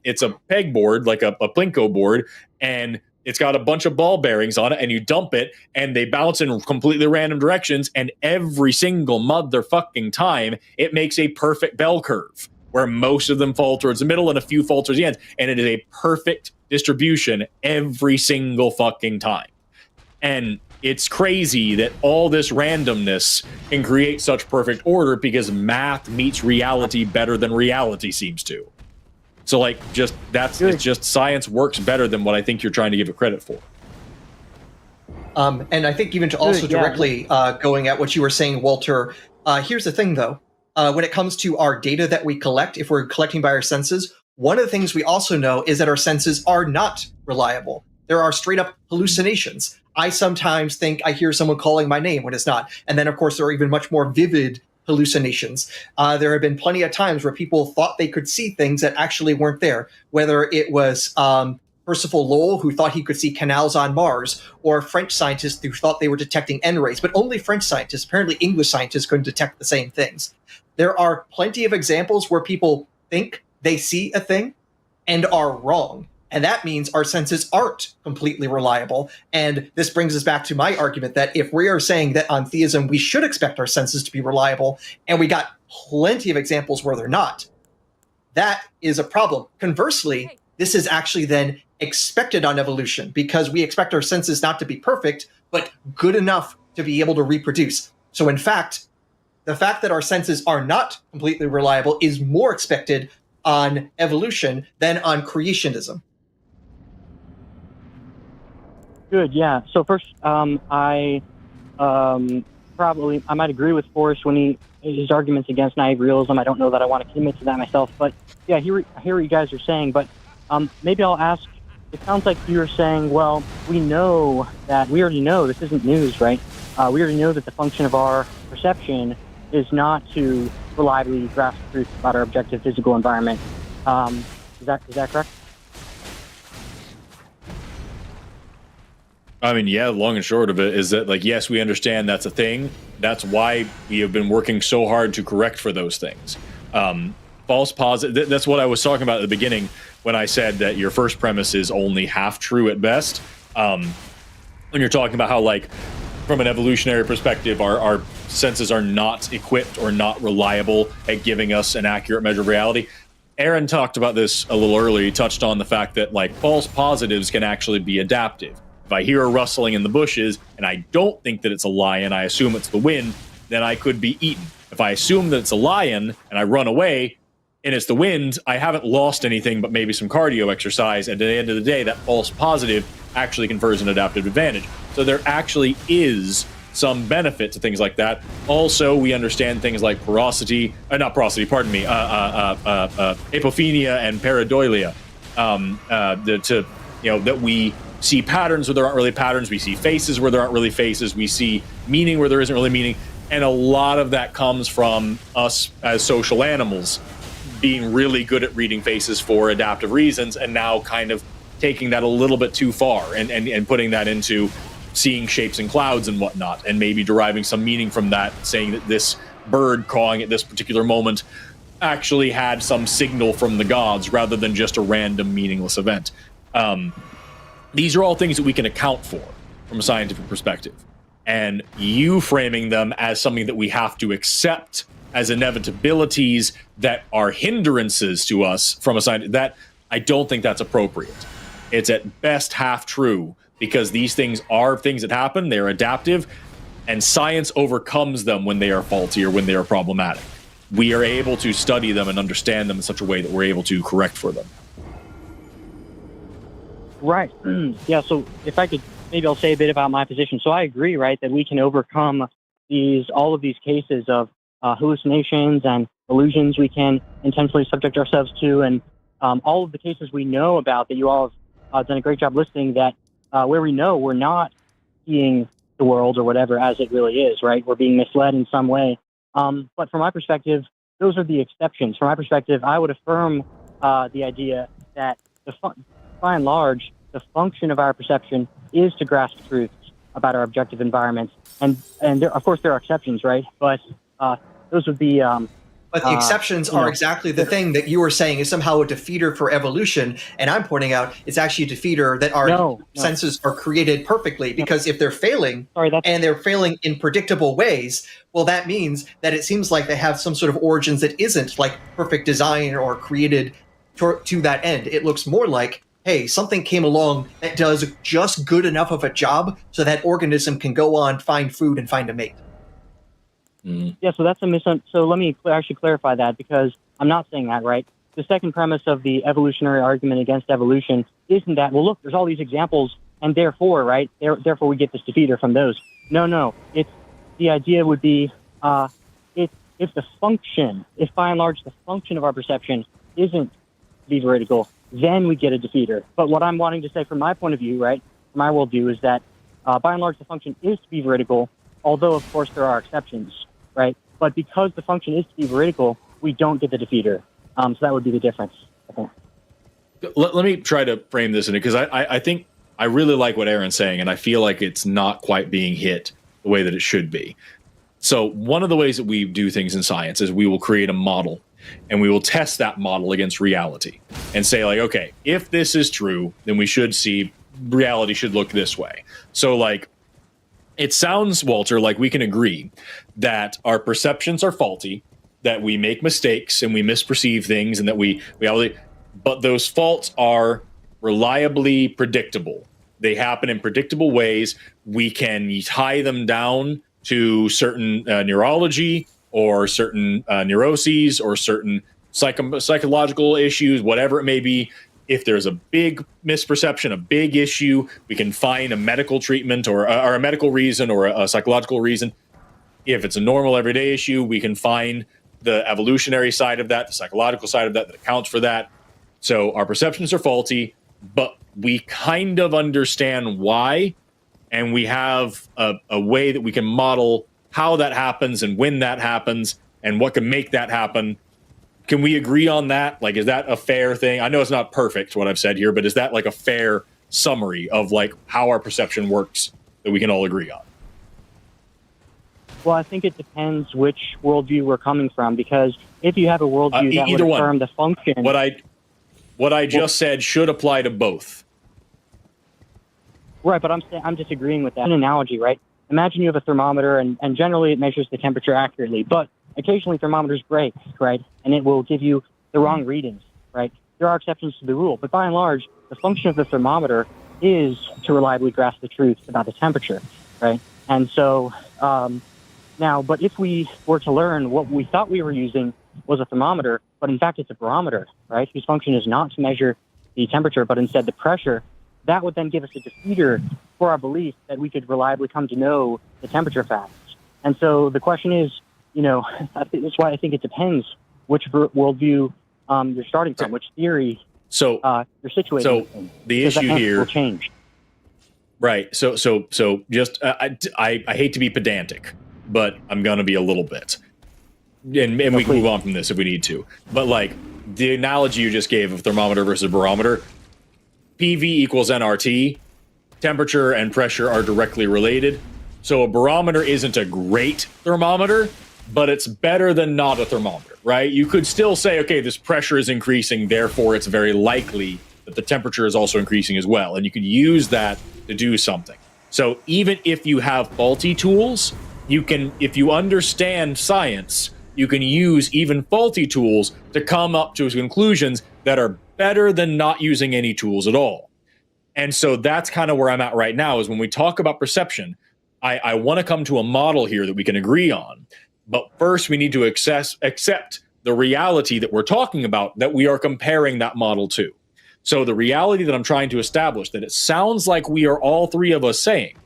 It's a peg board, like a Plinko board, and it's got a bunch of ball bearings on it, and you dump it, and they bounce in completely random directions, and every single motherfucking time, it makes a perfect bell curve, where most of them fall towards the middle and a few fall towards the ends, and it is a perfect distribution every single fucking time. And it's crazy that all this randomness can create such perfect order because math meets reality better than reality seems to. So like it's just science works better than what I think you're trying to give it credit for. And I think even to also directly going at what you were saying, Walter, here's the thing though. When it comes to our data that we collect, if we're collecting by our senses, one of the things we also know is that our senses are not reliable. There are straight up hallucinations. I sometimes think I hear someone calling my name when it's not. And then, of course, there are even much more vivid hallucinations. There have been plenty of times where people thought they could see things that actually weren't there, whether it was Percival Lowell, who thought he could see canals on Mars, or French scientists who thought they were detecting N-rays. But only French scientists, apparently English scientists, couldn't detect the same things. There are plenty of examples where people think they see a thing and are wrong. And that means our senses aren't completely reliable. And this brings us back to my argument that if we are saying that on theism, we should expect our senses to be reliable, and we got plenty of examples where they're not, that is a problem. Conversely, this is actually then expected on evolution because we expect our senses not to be perfect, but good enough to be able to reproduce. So in fact, the fact that our senses are not completely reliable is more expected on evolution than on creationism. Good, yeah. So first, I I might agree with Forrest when his arguments against naive realism. I don't know that I want to commit to that myself, but yeah, I hear what you guys are saying. But maybe I'll ask. It sounds like you're saying, well, we already know this isn't news, right? We already know that the function of our perception is not to reliably grasp the truth about our objective physical environment. Is that correct? I mean, yeah, long and short of it is that, like, yes, we understand that's a thing. That's why we have been working so hard to correct for those things. False positive, that's what I was talking about at the beginning when I said that your first premise is only half true at best. When you're talking about how, like, from an evolutionary perspective, our senses are not equipped or not reliable at giving us an accurate measure of reality. Aaron talked about this a little earlier. He touched on the fact that, like, false positives can actually be adaptive. If I hear a rustling in the bushes and I don't think that it's a lion, I assume it's the wind, then I could be eaten. If I assume that it's a lion and I run away and it's the wind, I haven't lost anything but maybe some cardio exercise. And at the end of the day, that false positive actually confers an adaptive advantage. So there actually is some benefit to things like that. Also, we understand things like apophenia and pareidolia. That we see patterns where there aren't really patterns. We see faces where there aren't really faces. We see meaning where there isn't really meaning. And a lot of that comes from us as social animals being really good at reading faces for adaptive reasons, and now kind of taking that a little bit too far and putting that into seeing shapes in clouds and whatnot, and maybe deriving some meaning from that, saying that this bird cawing at this particular moment actually had some signal from the gods rather than just a random meaningless event. These are all things that we can account for from a scientific perspective. And you framing them as something that we have to accept as inevitabilities that are hindrances to us from a science, that I don't think that's appropriate. It's at best half true, because these things are things that happen, they're adaptive, and science overcomes them when they are faulty or when they are problematic. We are able to study them and understand them in such a way that we're able to correct for them. Right. Yeah, so if I could, maybe I'll say a bit about my position. So I agree, right, that we can overcome all of these cases of hallucinations and illusions we can intentionally subject ourselves to, and all of the cases we know about that you all have done a great job listing, that where we know we're not seeing the world or whatever as it really is, right? We're being misled in some way. But from my perspective, those are the exceptions. From my perspective, I would affirm the idea that by and large, the function of our perception is to grasp truths about our objective environments. And there, of course, there are exceptions, right? But those would be... But the exceptions are exactly the thing that you were saying is somehow a defeater for evolution. And I'm pointing out it's actually a defeater that our senses are created perfectly. Because if they're failing, and they're failing in predictable ways, well, that means that it seems like they have some sort of origins that isn't like perfect design or created to that end. It looks more like, hey, something came along that does just good enough of a job so that organism can go on, find food, and find a mate. Yeah, so that's a so let me actually clarify that, because I'm not saying that, right? The second premise of the evolutionary argument against evolution isn't that, well, look, there's all these examples, and therefore, right, therefore we get this defeater from those. No, it's the idea would be if by and large the function of our perception isn't to be veridical, then we get a defeater. But what I'm wanting to say from my point of view, right, from my worldview, is that by and large the function is to be veridical, although of course there are exceptions, right? But because the function is to be veridical, we don't get the defeater. So that would be the difference, I think. Let me try to frame this in it, because I think I really like what Aaron's saying, and I feel like it's not quite being hit the way that it should be. So one of the ways that we do things in science is we will create a model, and we will test that model against reality and say, like, okay, if this is true, then we should see reality should look this way. So, like, it sounds, Walter, like we can agree that our perceptions are faulty, that we make mistakes and we misperceive things, and that but those faults are reliably predictable. They happen in predictable ways. We can tie them down to certain neurology or certain neuroses or certain psychological issues, whatever it may be. If there's a big misperception, a big issue, we can find a medical treatment or a medical reason or a psychological reason. If it's a normal everyday issue, we can find the evolutionary side of that, the psychological side of that accounts for that. So our perceptions are faulty, but we kind of understand why, and we have a way that we can model how that happens and when that happens and what can make that happen. Can we agree on that? Like, is that a fair thing? I know it's not perfect what I've said here, but is that like a fair summary of like how our perception works that we can all agree on? Well, I think it depends which worldview we're coming from, because if you have a worldview that would affirm the function... What I just said should apply to both. Right, but I'm disagreeing with that. An analogy, right? Imagine you have a thermometer, and generally it measures the temperature accurately, but occasionally thermometers break, right? And it will give you the wrong readings, right? There are exceptions to the rule, but by and large, the function of the thermometer is to reliably grasp the truth about the temperature, right? And so now, but if we were to learn what we thought we were using was a thermometer, but in fact it's a barometer, right, whose function is not to measure the temperature, but instead the pressure, that would then give us a defeater for our belief that we could reliably come to know the temperature facts. And so the question is, that's why I think it depends which worldview you're starting from, which theory you're situated in. The issue here will change. Right. So just I hate to be pedantic, but I'm gonna be a little bit, and we can move on from this if we need to. But like the analogy you just gave of thermometer versus barometer, PV equals nRT. Temperature and pressure are directly related. So a barometer isn't a great thermometer, but it's better than not a thermometer, right? You could still say, okay, this pressure is increasing, therefore it's very likely that the temperature is also increasing as well. And you could use that to do something. So even if you have faulty tools, you can, if you understand science, you can use even faulty tools to come up to conclusions that are better than not using any tools at all. And so that's kind of where I'm at right now, is when we talk about perception, I want to come to a model here that we can agree on. But first we need to accept the reality that we're talking about, that we are comparing that model to. So the reality that I'm trying to establish, that it sounds like we are all three of us saying,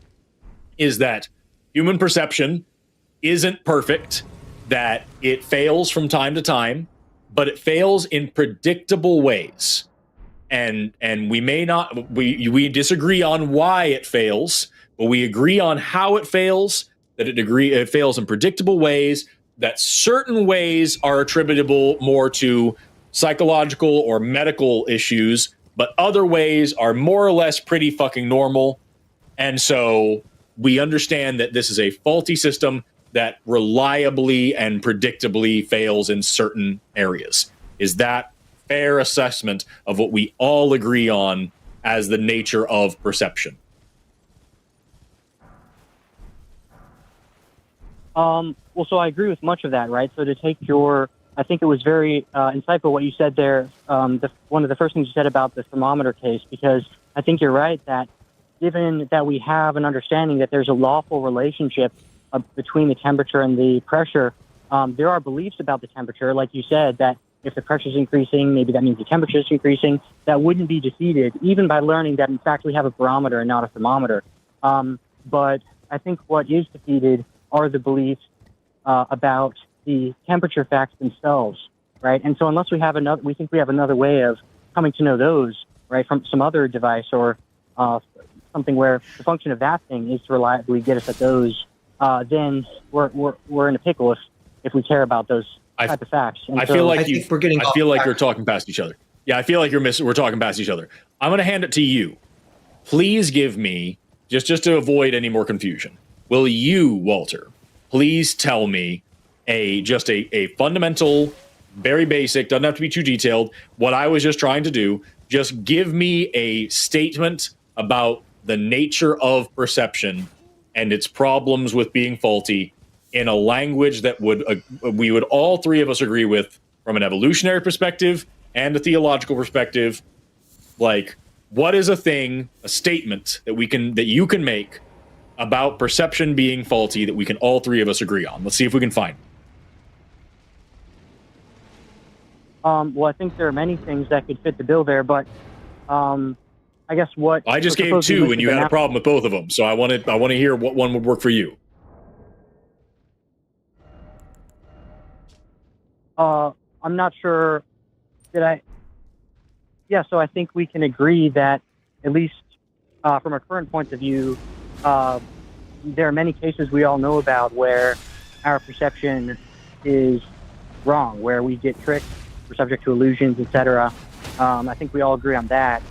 is that human perception isn't perfect, that it fails from time to time, but it fails in predictable ways. And we may not, we disagree on why it fails, but we agree on how it fails, that it fails in predictable ways, that certain ways are attributable more to psychological or medical issues, but other ways are more or less pretty fucking normal. And so we understand that this is a faulty system that reliably and predictably fails in certain areas. Is that fair assessment of what we all agree on as the nature of perception? Well, so I agree with much of that, right? So to take your, I think it was very insightful what you said there, one of the first things you said about the thermometer case, because I think you're right that given that we have an understanding that there's a lawful relationship between the temperature and the pressure, there are beliefs about the temperature, like you said, that if the pressure is increasing, maybe that means the temperature is increasing. That wouldn't be defeated, even by learning that, in fact, we have a barometer and not a thermometer. But I think what is defeated are the beliefs about the temperature facts themselves, right? And so unless we have we think we have another way of coming to know those, right, from some other device or something where the function of that thing is to reliably get us at those, then we're in a pickle if we care about those type of facts. And I feel like you're talking past each other. Yeah, I feel like we're talking past each other. I'm going to hand it to you. Please give me, just to avoid any more confusion, will you, Walter, please tell me a fundamental, very basic, doesn't have to be too detailed, what I was just trying to do, just give me a statement about the nature of perception and its problems with being faulty in a language that we would all three of us agree with from an evolutionary perspective and a theological perspective. Like, what is a statement that you can make about perception being faulty that we can all three of us agree on? Let's see if we can find. Well, I think there are many things that could fit the bill there, but I guess what I just gave two, and you had a problem with both of them. So I want to hear what one would work for you. I guess what we're supposed to do is the I feel like you're talking past each other. Yeah, I feel like you're talking past each other. I'm going to hand it to you. Please give me a fundamental, very basic, doesn't have to be too detailed, what I was just trying to do, just give me a statement about the nature of perception and its problems with being faulty in a language that we would all three of us agree with from an evolutionary perspective and a theological perspective. Like, what is a thing that you can make about perception being faulty that we can all three of us agree on? Let's see if we can find. well, I think there are many things that could fit the bill there, but I guess what I'm not sure. Did I? Yeah. So I think we can agree that, at least from our current point of view, there are many cases we all know about where our perception is wrong, where we get tricked, we're subject to illusions, etc. I think we all agree on that.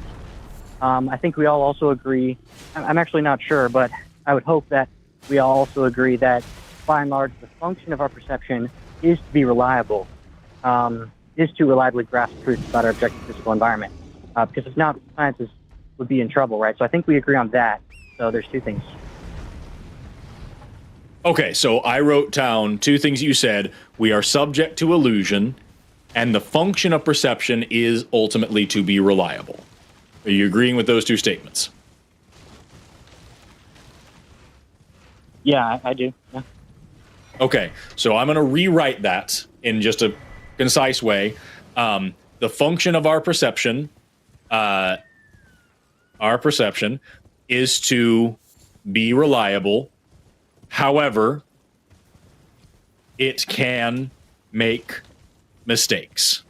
I think we all also agree. I'm actually not sure, but I would hope that we all also agree that, by and large, the function of our perception is to be reliable, is to reliably grasp truth about our objective physical environment. Because if not, scientists would be in trouble, right? So I think we agree on that. So there's two things. Okay, so I wrote down two things you said. We are subject to illusion, and the function of perception is ultimately to be reliable. Are you agreeing with those two statements? Yeah, I do. Yeah. Okay, so I'm going to rewrite that in just a concise way. The function of our perception is to be reliable. However, it can make mistakes.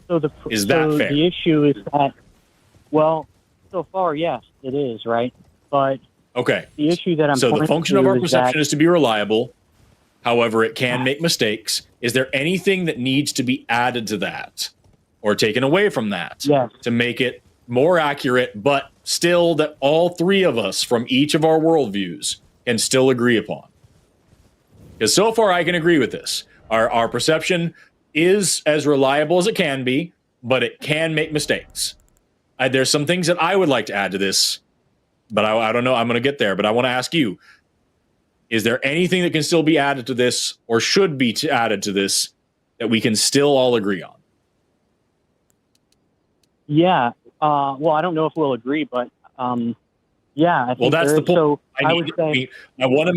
So Is that fair? The issue is that, well, so far, yes, it is, right? But okay, the issue that I'm so the pointing function to of our is perception that, is to be reliable. However, it can make mistakes. Is there anything that needs to be added to that or taken away from that yes. to make it more accurate, but still that all three of us from each of our worldviews can still agree upon? Because so far I can agree with this. Our perception is as reliable as it can be, but it can make mistakes. There's some things that I would like to add to this, but I don't know. I'm going to get there, but I want to ask you, is there anything that can still be added to this or should be added to this that we can still all agree on? Yeah. Well, I don't know if we'll agree, but yeah. I think well, that's the point. So I would say I want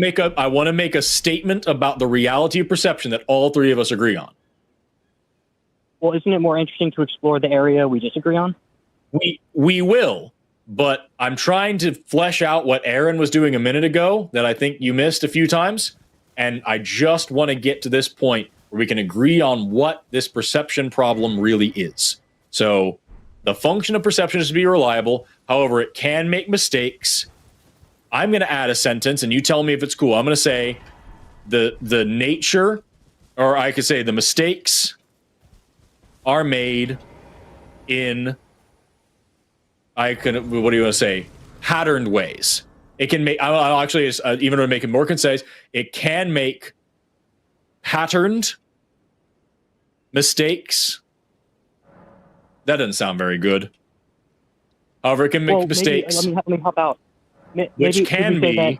to make a statement about the reality of perception that all three of us agree on. Well, isn't it more interesting to explore the area we disagree on? We will, but I'm trying to flesh out what Aaron was doing a minute ago that I think you missed a few times, and I just want to get to this point where we can agree on what this perception problem really is. So the function of perception is to be reliable. However, it can make mistakes. I'm going to add a sentence, and you tell me if it's cool. I'm going to say the nature, or I could say the mistakes are made in, what do you want to say? Patterned ways. It can make, I'll actually, even to make it more concise, it can make patterned mistakes. That doesn't sound very good. However, it can make mistakes. Maybe, let me help out. Which can be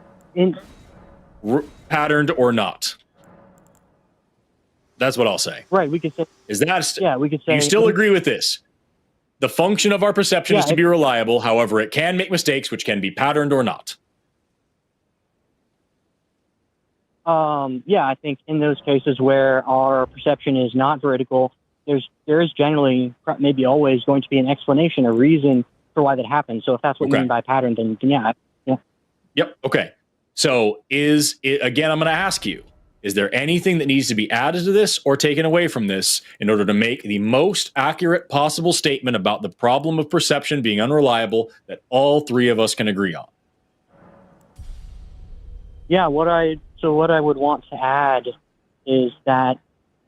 patterned or not. That's what I'll say. Right, we could say. Is that? Yeah, we could say. You still agree with this? The function of our perception is to be reliable. However, it can make mistakes, which can be patterned or not. Yeah, I think in those cases where our perception is not veridical, there is generally, maybe always, going to be an explanation, a reason for why that happens. So if that's what you mean by pattern, then yeah. Yep. Okay. So again, I'm going to ask you, is there anything that needs to be added to this or taken away from this in order to make the most accurate possible statement about the problem of perception being unreliable that all three of us can agree on? Yeah, what I would want to add is that,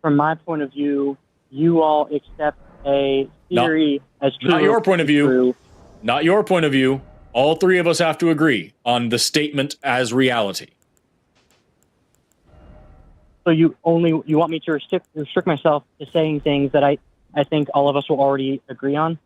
from my point of view, you all accept a theory as true. Not your point of view. Not your point of view. All three of us have to agree on the statement as reality. So you want me to restrict myself to saying things that I think all of us will already agree on?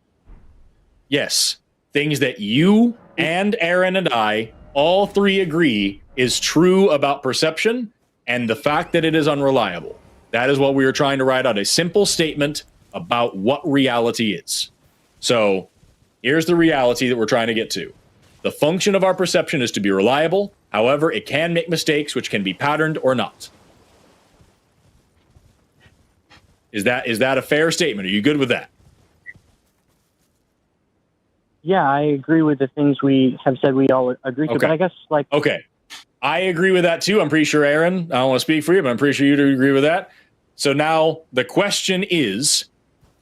Yes. Things that you and Aaron and I all three agree is true about perception and the fact that it is unreliable. That is what we are trying to write out, a simple statement about what reality is. So here's the reality that we're trying to get to. The function of our perception is to be reliable. However, it can make mistakes, which can be patterned or not. Is that a fair statement? Are you good with that? Yeah, I agree with the things we have said we all agree to, Okay. but I guess, Okay. I agree with that too. I'm pretty sure, Aaron, I don't want to speak for you, but I'm pretty sure you do agree with that. So now the question is,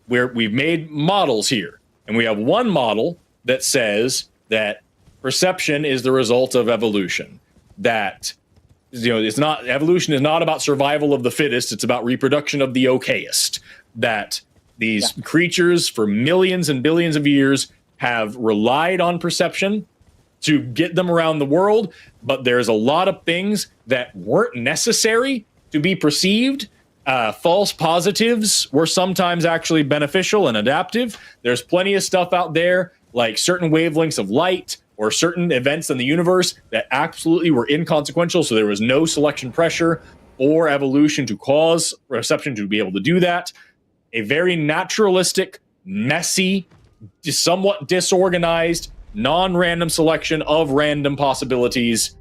we've made models here, and we have one model that says that perception is the result of evolution. That, it's not, evolution is not about survival of the fittest, it's about reproduction of the okayest. That these creatures for millions and billions of years have relied on perception to get them around the world, but there's a lot of things that weren't necessary to be perceived. False positives were sometimes actually beneficial and adaptive. There's plenty of stuff out there, like certain wavelengths of light or certain events in the universe that absolutely were inconsequential, so there was no selection pressure or evolution to cause perception to be able to do that. A very naturalistic, messy, somewhat disorganized, non-random selection of random possibilities.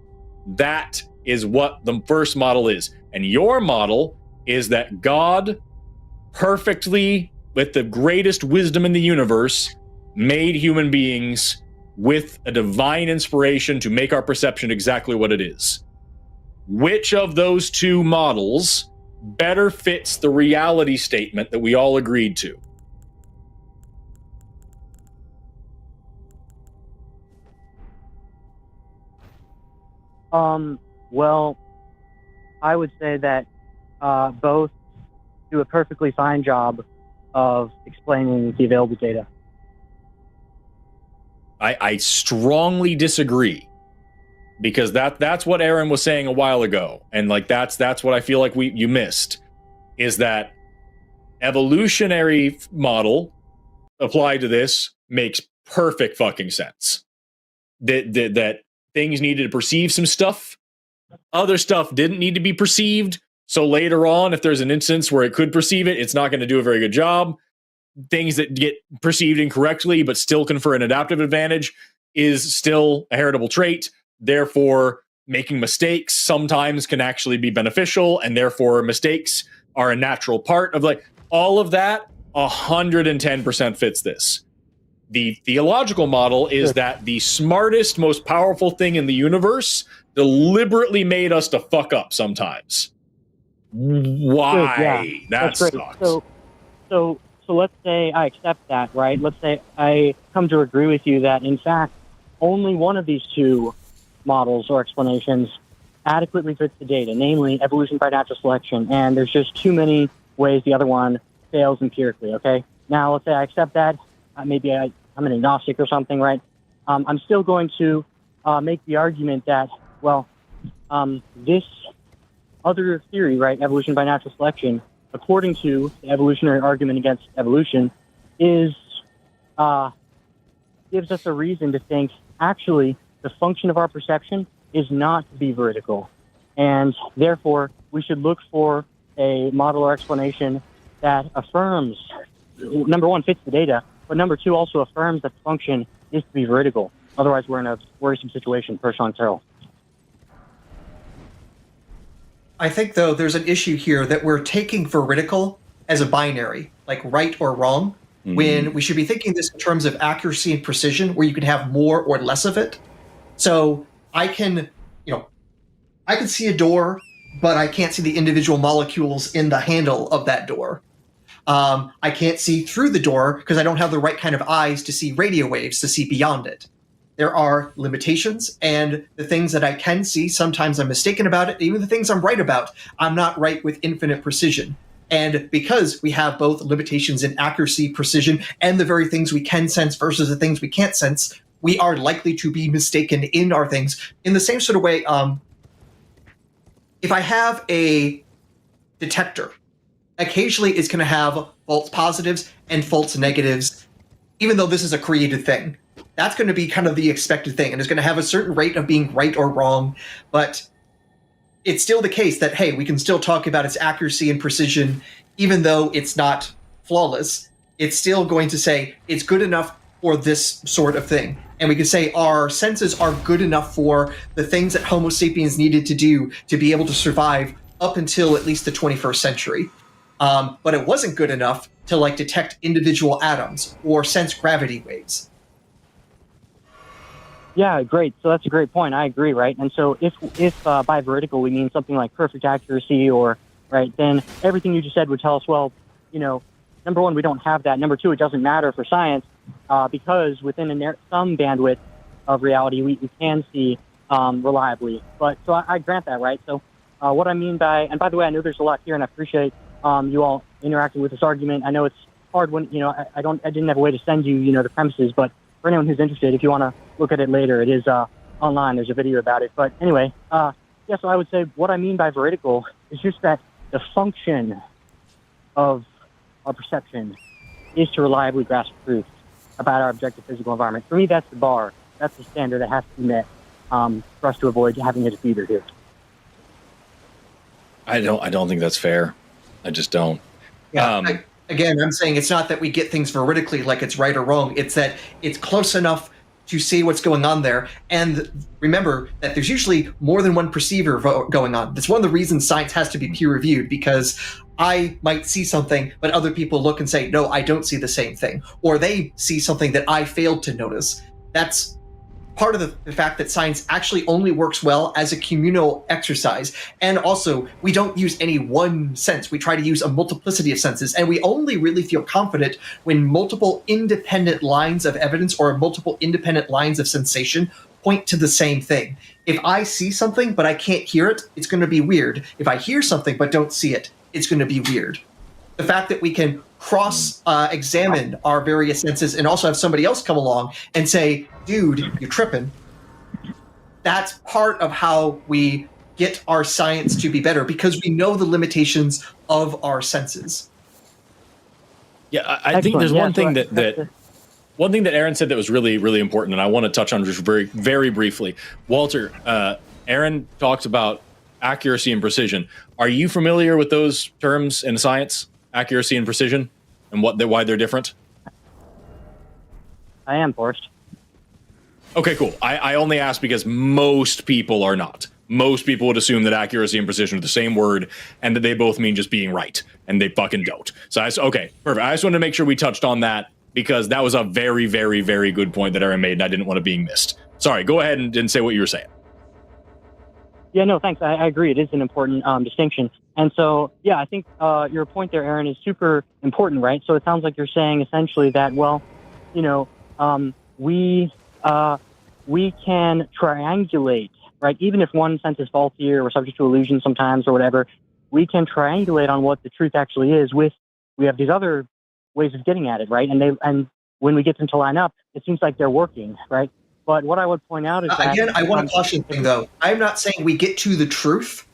That is what the first model is. And your model is that God perfectly, with the greatest wisdom in the universe, made human beings with a divine inspiration to make our perception exactly what it is. Which of those two models better fits the reality statement that we all agreed to? Well, I would say that both do a perfectly fine job of explaining the available data. I strongly disagree, because that's what Aaron was saying a while ago, and like that's what I feel like you missed, is that evolutionary model applied to this makes perfect fucking sense. That things needed to perceive some stuff, other stuff didn't need to be perceived. So later on, if there's an instance where it could perceive it, it's not going to do a very good job. Things that get perceived incorrectly but still confer an adaptive advantage is still a heritable trait. Therefore, making mistakes sometimes can actually be beneficial, and therefore mistakes are a natural part of all of that. 110% fits this. The theological model is that the smartest, most powerful thing in the universe deliberately made us to fuck up sometimes. Why? Yeah, that great. sucks. So let's say I accept that, right? Let's say I come to agree with you that, in fact, only one of these two models or explanations adequately fits the data, namely evolution by natural selection, and there's just too many ways the other one fails empirically, okay? Now, let's say I accept that. Maybe I'm an agnostic or something, right? I'm still going to make the argument that, well, this other theory, right, evolution by natural selection, according to the evolutionary argument against evolution, is gives us a reason to think, actually, the function of our perception is not to be vertical. And therefore, we should look for a model or explanation that affirms, number one, fits the data, but number two, also affirms that the function is to be vertical. Otherwise, we're in a worrisome situation, per Sean Carroll. I think, though, there's an issue here that we're taking veridical as a binary, like right or wrong, when we should be thinking this in terms of accuracy and precision, where you can have more or less of it. So I can see a door, but I can't see the individual molecules in the handle of that door. I can't see through the door because I don't have the right kind of eyes to see radio waves, to see beyond it. There are limitations, and the things that I can see, sometimes I'm mistaken about it. Even the things I'm right about, I'm not right with infinite precision. And because we have both limitations in accuracy, precision, and the very things we can sense versus the things we can't sense, we are likely to be mistaken in our things. In the same sort of way, if I have a detector, occasionally it's going to have false positives and false negatives, even though this is a created thing. That's going to be kind of the expected thing, and it's going to have a certain rate of being right or wrong, but it's still the case that, hey, we can still talk about its accuracy and precision, even though it's not flawless. It's still going to say it's good enough for this sort of thing. And we can say our senses are good enough for the things that Homo sapiens needed to do to be able to survive up until at least the 21st century. But it wasn't good enough to detect individual atoms or sense gravity waves. Yeah, great. So that's a great point. I agree, right? And so if by veridical we mean something like perfect accuracy, or right, then everything you just said would tell us, well, number one, we don't have that. Number two, it doesn't matter for science because within some bandwidth of reality, we can see reliably. But so I grant that, right? So what I mean by, and by the way, I know there's a lot here, and I appreciate you all interacting with this argument. I know it's hard when I didn't have a way to send you the premises, but for anyone who's interested, if you want to look at it later, it is online. There's a video about it. But anyway, so I would say what I mean by veridical is just that the function of our perception is to reliably grasp truth about our objective physical environment. For me, that's the bar. That's the standard that has to be met for us to avoid having a defeater here. I don't think that's fair. I just don't. Yeah. Again, I'm saying it's not that we get things veridically like it's right or wrong. It's that it's close enough to see what's going on there. And remember that there's usually more than one perceiver going on. That's one of the reasons science has to be peer reviewed, because I might see something, but other people look and say, no, I don't see the same thing. Or they see something that I failed to notice. That's part of the fact that science actually only works well as a communal exercise. And also, we don't use any one sense. We try to use a multiplicity of senses. And we only really feel confident when multiple independent lines of evidence or multiple independent lines of sensation point to the same thing. If I see something but I can't hear it, it's going to be weird. If I hear something but don't see it, it's going to be weird. The fact that we can cross-examine our various senses and also have somebody else come along and say, dude, you're tripping. That's part of how we get our science to be better, because we know the limitations of our senses. Yeah, I think there's one thing one thing that Aaron said that was really, really important, and I want to touch on just very, very briefly. Walter, Aaron talks about accuracy and precision. Are you familiar with those terms in science? Accuracy and precision, and why they're different? I am, Forrest. Okay, cool. I only ask because most people are not. Most people would assume that accuracy and precision are the same word and that they both mean just being right, and they fucking don't. So okay, perfect. I just wanted to make sure we touched on that because that was a very, very, very good point that Aaron made, and I didn't want it being missed. Sorry, go ahead and say what you were saying. Yeah, no, thanks. I agree. It is an important distinction. And so, yeah, I think your point there, Aaron, is super important, right? So it sounds like you're saying essentially that, well, we can triangulate, right? Even if one sense is faulty or we're subject to illusion sometimes or whatever, we can triangulate on what the truth actually is we have these other ways of getting at it, right? And when we get them to line up, it seems like they're working, right? But what I would point out is that... Again, I want to caution thing, though. I'm not saying we get to the truth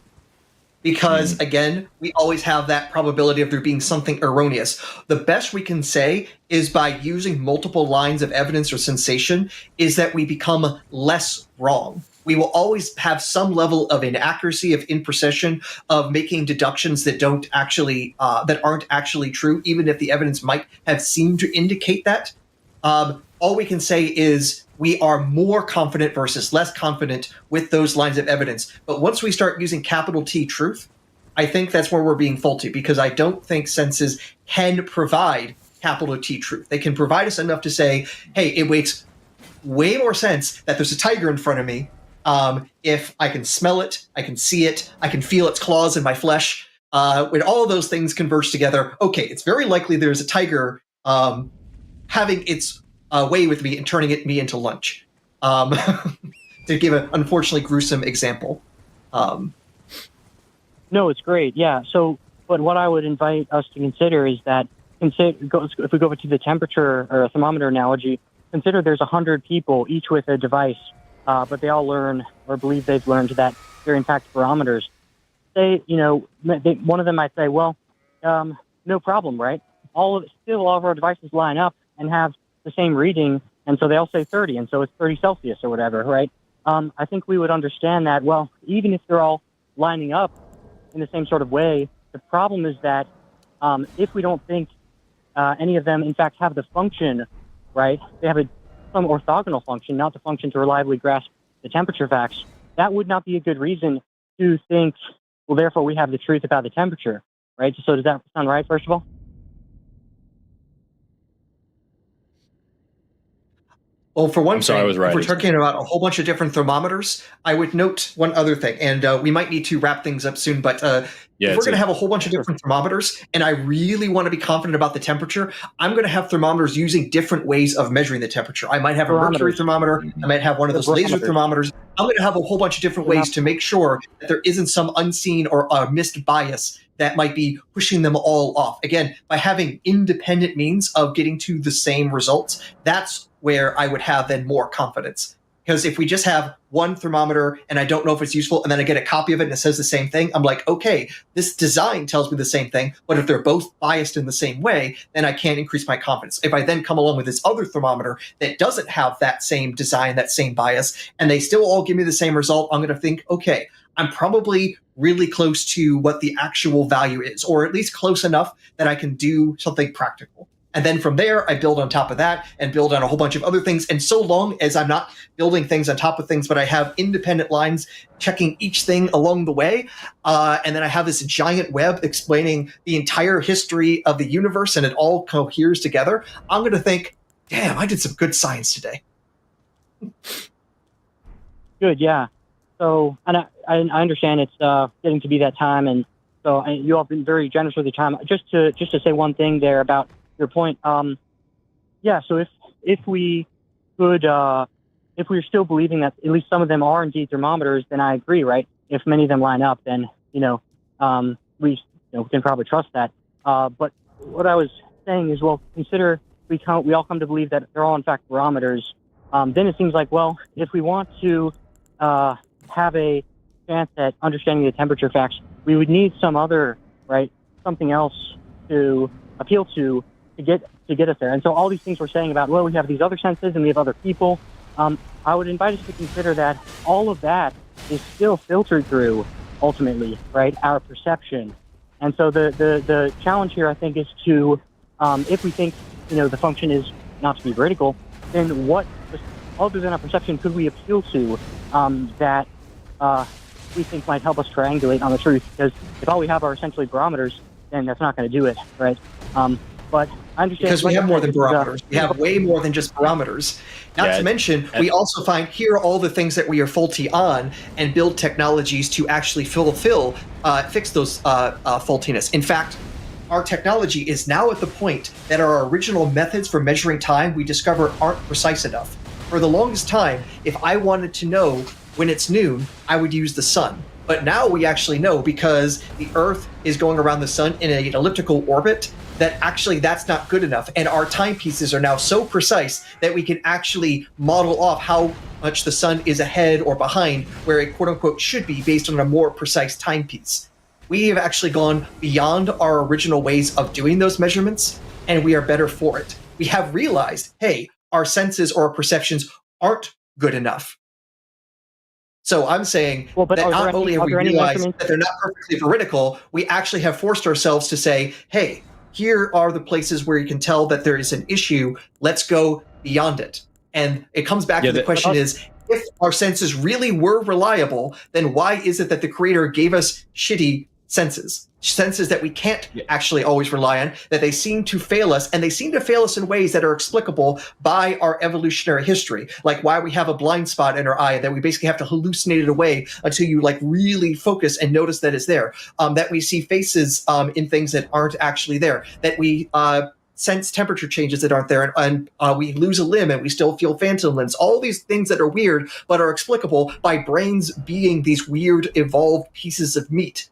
because, again, we always have that probability of there being something erroneous. The best we can say is by using multiple lines of evidence or sensation is that we become less wrong. We will always have some level of inaccuracy, of imprecision, of making deductions that aren't actually true, even if the evidence might have seemed to indicate that. All we can say is we are more confident versus less confident with those lines of evidence. But once we start using capital T truth, I think that's where we're being faulty, because I don't think senses can provide capital T truth. They can provide us enough to say, hey, it makes way more sense that there's a tiger in front of me if I can smell it, I can see it, I can feel its claws in my flesh. When all of those things converge together, okay, it's very likely there's a tiger having its way with me and turning me into lunch. To give an unfortunately gruesome example. No, it's great. Yeah. So, but what I would invite us to consider is that if we go to the temperature or a thermometer analogy, consider there's 100 people, each with a device, but they all learn or believe they've learned that they're in fact barometers. One of them might say, well, no problem, right? All of our devices line up and have the same reading, and so they all say 30, and so it's 30 Celsius or whatever, right? I think we would understand that, well, even if they're all lining up in the same sort of way, the problem is that if we don't think any of them, in fact, have the function, right? They have some orthogonal function, not the function to reliably grasp the temperature facts. That would not be a good reason to think, well, therefore we have the truth about the temperature, right? So does that sound right, first of all? Well, for one I'm sorry, I was right. if we're talking about a whole bunch of different thermometers, I would note one other thing, and we might need to wrap things up soon, but if we're going to have a whole bunch of different thermometers, and I really want to be confident about the temperature, I'm going to have thermometers using different ways of measuring the temperature. I might have a mercury thermometer. I might have one of those laser thermometers. I'm going to have a whole bunch of different ways to make sure that there isn't some unseen or missed bias that might be pushing them all off. Again, by having independent means of getting to the same results, that's where I would have then more confidence. Because if we just have one thermometer and I don't know if it's useful, and then I get a copy of it and it says the same thing, I'm like, okay, this design tells me the same thing, but if they're both biased in the same way, then I can't increase my confidence. If I then come along with this other thermometer that doesn't have that same design, that same bias, and they still all give me the same result, I'm going to think, okay, I'm probably really close to what the actual value is, or at least close enough that I can do something practical. And then from there, I build on top of that and build on a whole bunch of other things. And so long as I'm not building things on top of things, but I have independent lines checking each thing along the way, and then I have this giant web explaining the entire history of the universe and it all coheres together, I'm going to think, damn, I did some good science today. Good, yeah. So, and I understand it's getting to be that time, and so you all have been very generous with your time. Just to say one thing there about your point. Yeah. So if we could, if we're still believing that at least some of them are indeed thermometers, then I agree, right? If many of them line up, then we can probably trust that. But what I was saying is, well, consider we all come to believe that they're all in fact barometers. Then it seems like, well, if we want to have a chance at understanding the temperature facts, we would need some other, right, something else to appeal to get us there. And so all these things we're saying about, well, we have these other senses and we have other people, I would invite us to consider that all of that is still filtered through, ultimately, right, our perception. And so the challenge here, I think, is to, if we think, the function is not to be vertical, then what, other than our perception, could we appeal to that we think might help us triangulate on the truth? Because if all we have are essentially barometers, then that's not going to do it, right? But I understand, because we have more than barometers. We have way more than just barometers. Not to mention, we also find here are all the things that we are faulty on, and build technologies to actually fix those faultiness. In fact, our technology is now at the point that our original methods for measuring time we discover aren't precise ellipse. For the longest time, if I wanted to know when it's noon, I would use the sun. But now we actually know, because the Earth is going around the sun in an elliptical orbit, that actually that's not good enough. And our timepieces are now so precise that we can actually model off how much the sun is ahead or behind where it quote-unquote should be based on a more precise timepiece. We have actually gone beyond our original ways of doing those measurements, and we are better for it. We have realized, hey, our senses or our perceptions aren't good enough. So I'm saying that not only have we realized that they're not perfectly veridical, we actually have forced ourselves to say, hey, here are the places where you can tell that there is an issue. Let's go beyond it. And it comes back to the question is, if our senses really were reliable, then why is it that the creator gave us shitty senses that we can't actually always rely on, that they seem to fail us, and they seem to fail us in ways that are explicable by our evolutionary history, like why we have a blind spot in our eye that we basically have to hallucinate it away until you really focus and notice that it's there, that we see faces in things that aren't actually there, that we sense temperature changes that aren't there, and we lose a limb and we still feel phantom limbs. All these things that are weird but are explicable by brains being these weird evolved pieces of meat.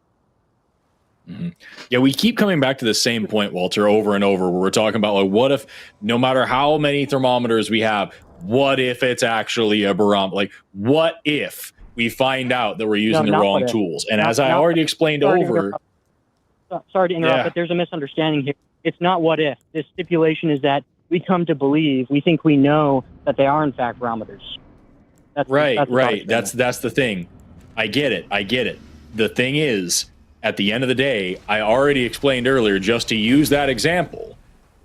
Mm-hmm. Yeah, we keep coming back to the same point, Walter, over and over, where we're talking about what if, no matter how many thermometers we have, what if it's actually a barometer? What if we find out that we're using the wrong tools? And as I already explained sorry to interrupt, but there's a misunderstanding here. It's not what if. The stipulation is that we come to believe, we think we know that they are in fact barometers. That's the thing. I get it. The thing is, at the end of the day, I already explained earlier, just to use that example,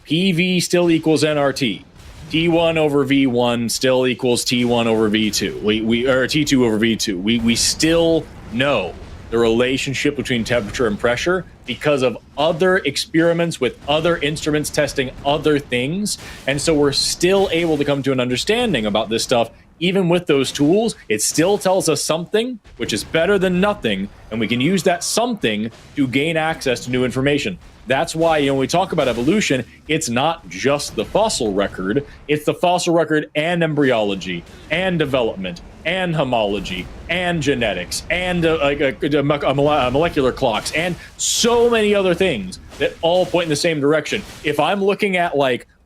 PV still equals nRT. T1 over V1 still equals T1 over V2. Or T2 over V2. We still know the relationship between temperature and pressure because of other experiments with other instruments testing other things. And so we're still able to come to an understanding about this stuff. Even with those tools, it still tells us something, which is better than nothing, and we can use that something to gain access to new information. That's why, when we talk about evolution, it's not just the fossil record, it's the fossil record and embryology and development and homology and genetics and molecular clocks and so many other things that all point in the same direction. If I'm looking at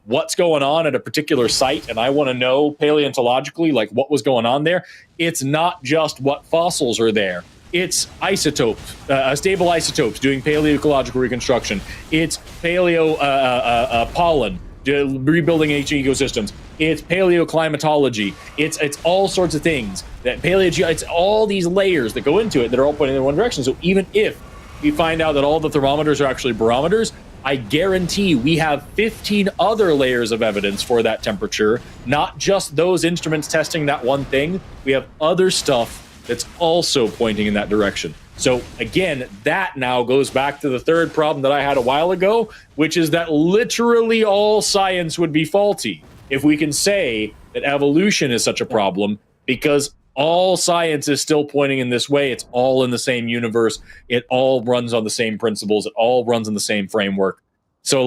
what's going on at a particular site and I want to know paleontologically what was going on there, it's not just what fossils are there. It's isotopes, stable isotopes doing paleoecological reconstruction. It's pollen, rebuilding ancient ecosystems. It's paleoclimatology. It's all sorts of things that it's all these layers that go into it that are all pointing in one direction. So even if we find out that all the thermometers are actually barometers, I guarantee we have 15 other layers of evidence for that temperature, not just those instruments testing that one thing. We have other stuff that's also pointing in that direction. So again, that now goes back to the third problem that I had a while ago, which is that literally all science would be faulty if we can say that evolution is such a problem, because all science is still pointing in this way. It's all in the same universe. It all runs on the same principles. It all runs in the same framework. So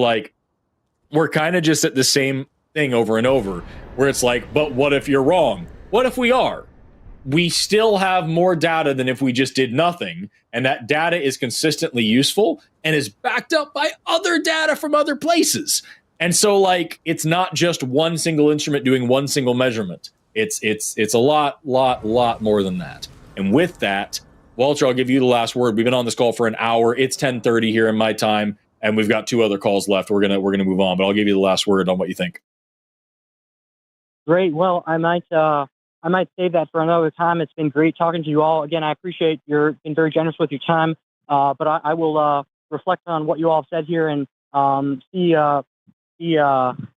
we're kind of just at the same thing over and over, where it's but what if you're wrong? What if we are? We still have more data than if we just did nothing. And that data is consistently useful and is backed up by other data from other places. And so it's not just one single instrument doing one single measurement. It's a lot more than that. And with that, Walter, I'll give you the last word. We've been on this call for an hour. It's 10:30 here in my time, and we've got 2 other calls left. We're gonna move on, but I'll give you the last word on what you think. Great. Well, I might save that for another time. It's been great talking to you all. Again, I appreciate you're been very generous with your time. But I will reflect on what you all have said here and see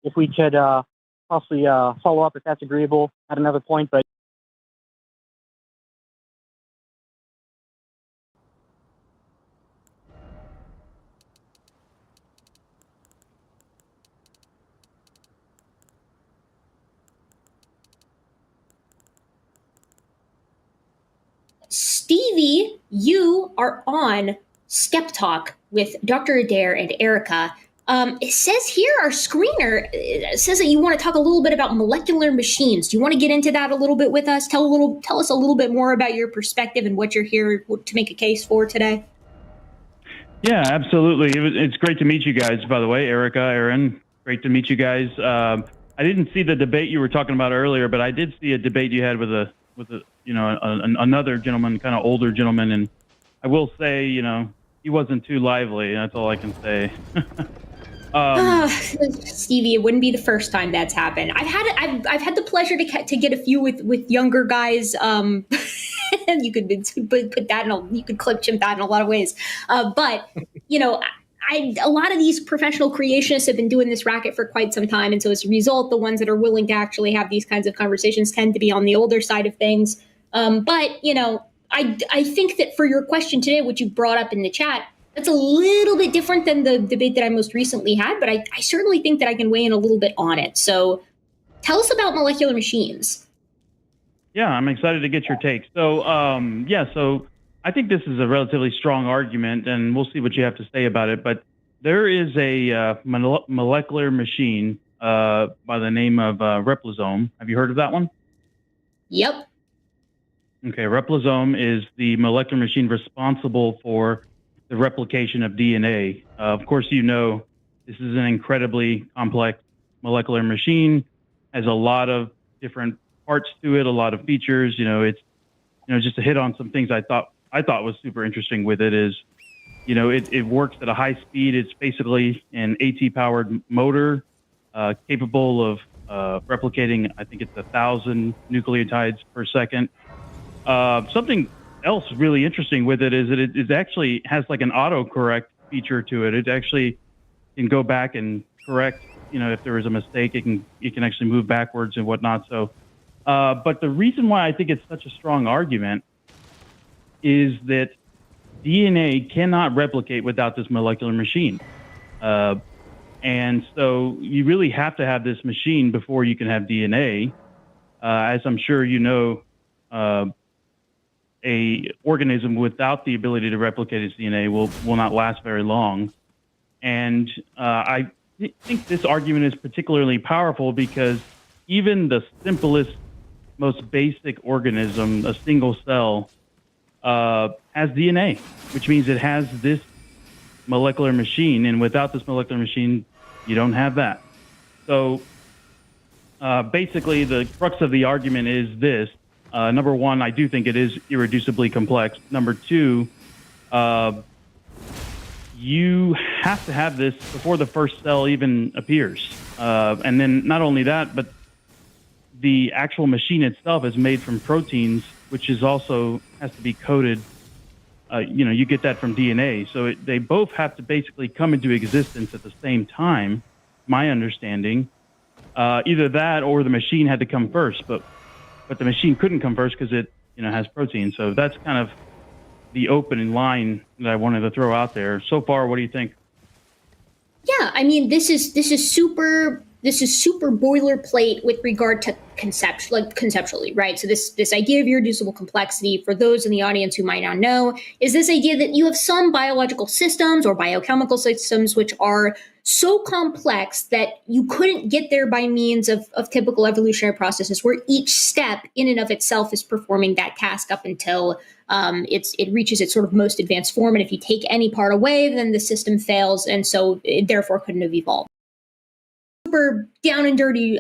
if we could possibly follow up if that's agreeable at another point. But Stevie, you are on Skep Talk with Dr. Adair and Erica. It says here, our screener says that you want to talk a little bit about molecular machines. Do you want to get into that a little bit with us? Tell us a little bit more about your perspective and what you're here to make a case for today. Yeah, absolutely. It's great to meet you guys, by the way, Erica, Aaron. Great to meet you guys. I didn't see the debate you were talking about earlier, but I did see a debate you had with another gentleman, kind of older gentleman, and I will say, he wasn't too lively. That's all I can say. Stevie, it wouldn't be the first time that's happened. I've had the pleasure to get a few with younger guys. And you could put that you could clip chimp that in a lot of ways. But a lot of these professional creationists have been doing this racket for quite some time, and so as a result, the ones that are willing to actually have these kinds of conversations tend to be on the older side of things. But I think that for your question today, which you brought up in the chat, that's a little bit different than the debate that I most recently had, but I certainly think that I can weigh in a little bit on it. So tell us about molecular machines. Yeah, I'm excited to get your take. So, so I think this is a relatively strong argument, and we'll see what you have to say about it. But there is a molecular machine by the name of Replosome. Have you heard of that one? Yep. Okay, Replosome is the molecular machine responsible for the replication of DNA. Of course, this is an incredibly complex molecular machine, has a lot of different parts to it, a lot of features. It's just to hit on some things I thought was super interesting with it is, it works at a high speed. It's basically an AT powered motor capable of replicating, I think it's 1,000 nucleotides per second. Something else really interesting with it is that it actually has an autocorrect feature to it. It actually can go back and correct, if there was a mistake, it can actually move backwards and whatnot. So, but the reason why I think it's such a strong argument is that DNA cannot replicate without this molecular machine. And so you really have to have this machine before you can have DNA. As I'm sure you know, a organism without the ability to replicate its DNA will not last very long. And I think this argument is particularly powerful because even the simplest, most basic organism, a single cell, has DNA, which means it has this molecular machine. And without this molecular machine, you don't have that. So basically, the crux of the argument is this. Number one, I do think it is irreducibly complex. Number two, you have to have this before the first cell even appears. And then not only that, but the actual machine itself is made from proteins, which is also has to be coded. You get that from DNA. So they both have to basically come into existence at the same time, my understanding. Either that or the machine had to come first, but the machine couldn't come first because it has protein. So that's kind of the opening line that I wanted to throw out there. So far, what do you think? Yeah, I mean, this is super boilerplate with regard to conceptually, right? So this idea of irreducible complexity, for those in the audience who might not know, is this idea that you have some biological systems or biochemical systems which are so complex that you couldn't get there by means of typical evolutionary processes where each step in and of itself is performing that task up until it reaches its sort of most advanced form. And if you take any part away, then the system fails, and so it therefore couldn't have evolved. Super down and dirty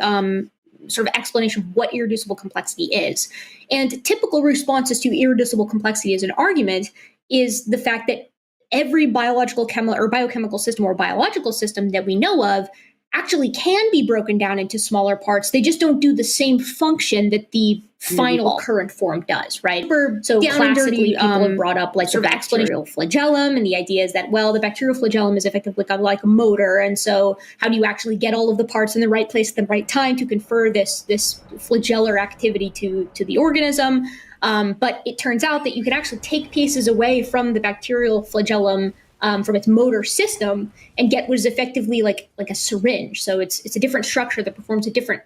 sort of explanation of what irreducible complexity is. And typical responses to irreducible complexity as an argument is the fact that every biochemical system or biological system that we know of actually can be broken down into smaller parts. They just don't do the same function that the final current form does, right? So classically, people have brought up like the bacterial flagellum, and the idea is that, well, the bacterial flagellum is effectively kind of like a motor, and so how do you actually get all of the parts in the right place at the right time to confer this flagellar activity to the organism? But it turns out that you can actually take pieces away from the bacterial flagellum, from its motor system, and get what is effectively like a syringe. So it's a different structure that performs a different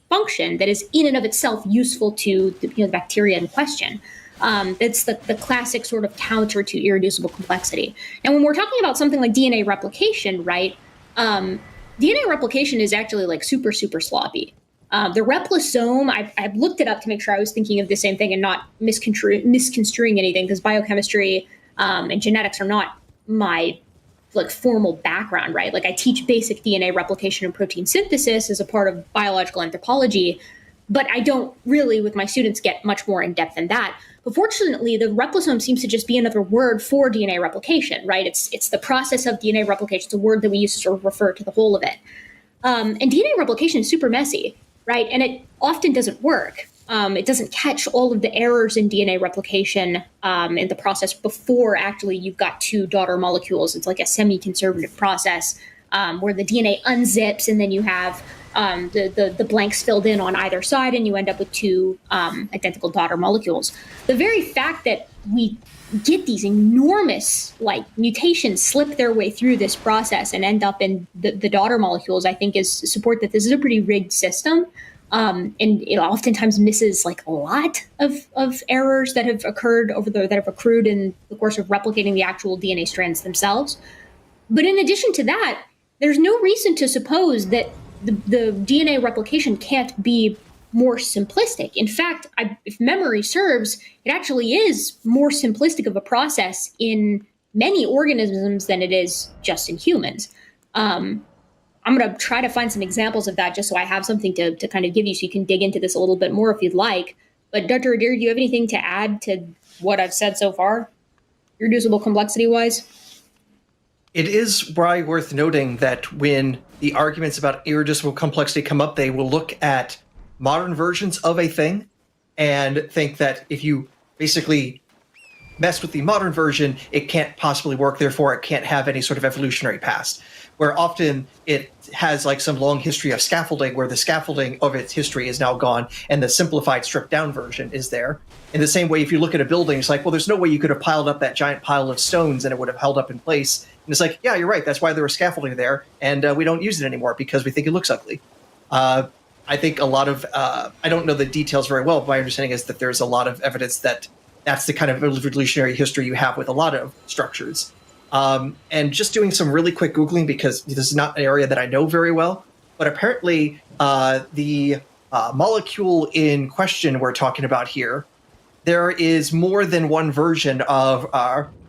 function that is in and of itself useful to the bacteria in question. It's the classic sort of counter to irreducible complexity. And when we're talking about something like DNA replication, right? DNA replication is actually like super, super sloppy. The replisome, I've looked it up to make sure I was thinking of the same thing and not misconstruing anything, because biochemistry and genetics are not my like formal background, right? Like I teach basic DNA replication and protein synthesis as a part of biological anthropology, but I don't really, with my students, get much more in depth than that. But fortunately, the replisome seems to just be another word for DNA replication, right? It's the process of DNA replication. It's a word that we use to sort of refer to the whole of it. And DNA replication is super messy, right? And it often doesn't work. It doesn't catch all of the errors in DNA replication in the process before actually you've got two daughter molecules. It's like a semi-conservative process where the DNA unzips and then you have the blanks filled in on either side, and you end up with two identical daughter molecules. The very fact that we get these enormous like mutations slip their way through this process and end up in the daughter molecules, I think, is support that this is a pretty rigged system. And it oftentimes misses like a lot of errors that have occurred that have accrued in the course of replicating the actual DNA strands themselves. But in addition to that, there's no reason to suppose that the DNA replication can't be more simplistic. In fact, if memory serves, it actually is more simplistic of a process in many organisms than it is just in humans. I'm going to try to find some examples of that just so I have something to kind of give you so you can dig into this a little bit more if you'd like. But Dr. Adair, do you have anything to add to what I've said so far, irreducible complexity-wise? It is probably worth noting that when the arguments about irreducible complexity come up, they will look at modern versions of a thing and think that if you basically mess with the modern version, it can't possibly work, therefore it can't have any sort of evolutionary past. Where often it has like some long history of scaffolding where the scaffolding of its history is now gone and the simplified stripped down version is there. In the same way, if you look at a building, it's like, well, there's no way you could have piled up that giant pile of stones and it would have held up in place. And it's like, yeah, you're right. That's why there was scaffolding there. And we don't use it anymore because we think it looks ugly. I think a lot of, I don't know the details very well, but my understanding is that there's a lot of evidence that that's the kind of evolutionary history you have with a lot of structures. And just doing some really quick Googling, because this is not an area that I know very well, but apparently the molecule in question we're talking about here, there is more than one version of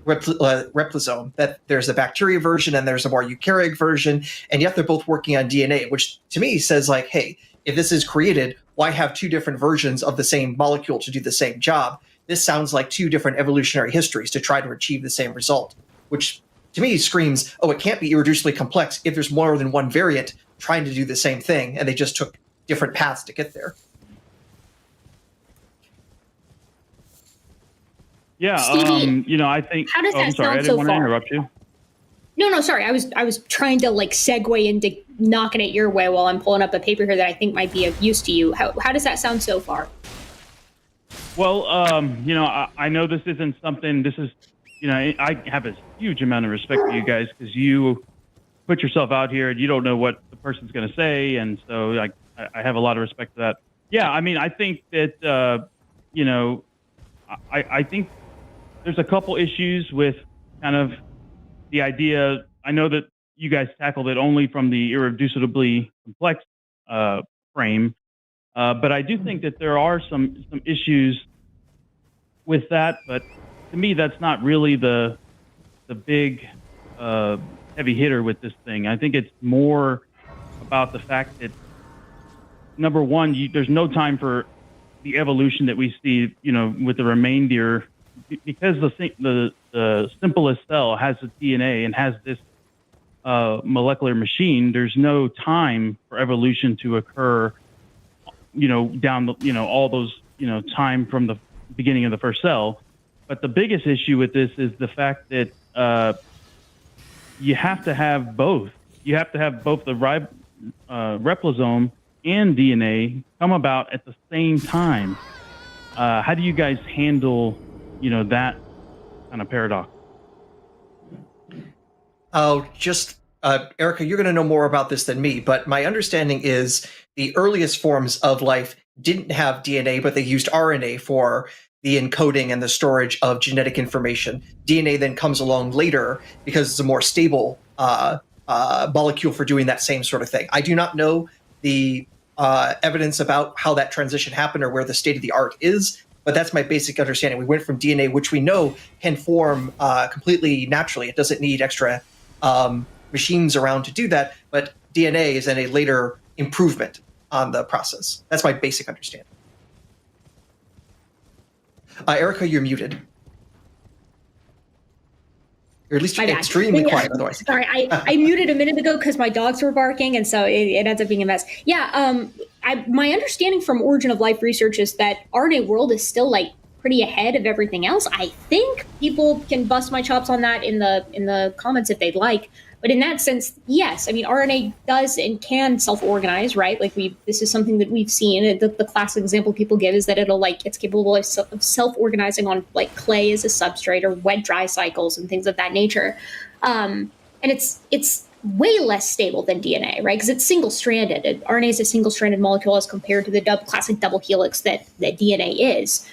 replosome. That there's a bacteria version and there's a more eukaryotic version, and yet they're both working on DNA, which to me says like, hey, if this is created, why have two different versions of the same molecule to do the same job? This sounds like two different evolutionary histories to try to achieve the same result, which to me screams, oh, it can't be irreducibly complex if there's more than one variant trying to do the same thing, and they just took different paths to get there. Yeah, Stevie, I think. how does that I'm sorry, I sound didn't so want to far? interrupt you. No, sorry. I was trying to like segue into knocking it your way while I'm pulling up a paper here that I think might be of use to you. How does that sound so far? Well, I know this isn't something. This is, I have a huge amount of respect for you guys because you put yourself out here and you don't know what the person's going to say, and so I have a lot of respect for that. Yeah, I mean, I think that I think there's a couple issues with kind of the idea. I know that you guys tackled it only from the irreducibly complex frame, but I do think that there are some issues with that. But to me, that's not really the big heavy hitter with this thing. I think it's more about the fact that, number one, there's no time for the evolution that we see, with the remainder, because the simplest cell has the DNA and has this molecular machine. There's no time for evolution to occur, down the, all those, time from the beginning of the first cell. But the biggest issue with this is the fact that you have to have both. You have to have both the replosome and DNA come about at the same time. How do you guys handle, that kind of paradox? Oh, Erica, you're going to know more about this than me, but my understanding is the earliest forms of life didn't have DNA, but they used RNA for the encoding and the storage of genetic information. DNA then comes along later because it's a more stable molecule for doing that same sort of thing. I do not know the evidence about how that transition happened or where the state of the art is, but that's my basic understanding. We went from DNA, which we know can form completely naturally. It doesn't need extra machines around to do that, but DNA is in a later improvement on the process. That's my basic understanding. Erica, you're muted. Or at least you're extremely quiet otherwise. Sorry, I muted a minute ago because my dogs were barking, and so it ends up being a mess. Yeah, my understanding from Origin of Life research is that RNA world is still like pretty ahead of everything else. I think people can bust my chops on that in the comments if they'd like. But in that sense, yes. I mean, RNA does and can self-organize, right? Like this is something that we've seen. The classic example people give is that it's capable of self-organizing on like clay as a substrate or wet dry cycles and things of that nature. And it's way less stable than DNA, right? Because it's single-stranded. RNA is a single-stranded molecule as compared to the classic double helix that DNA is.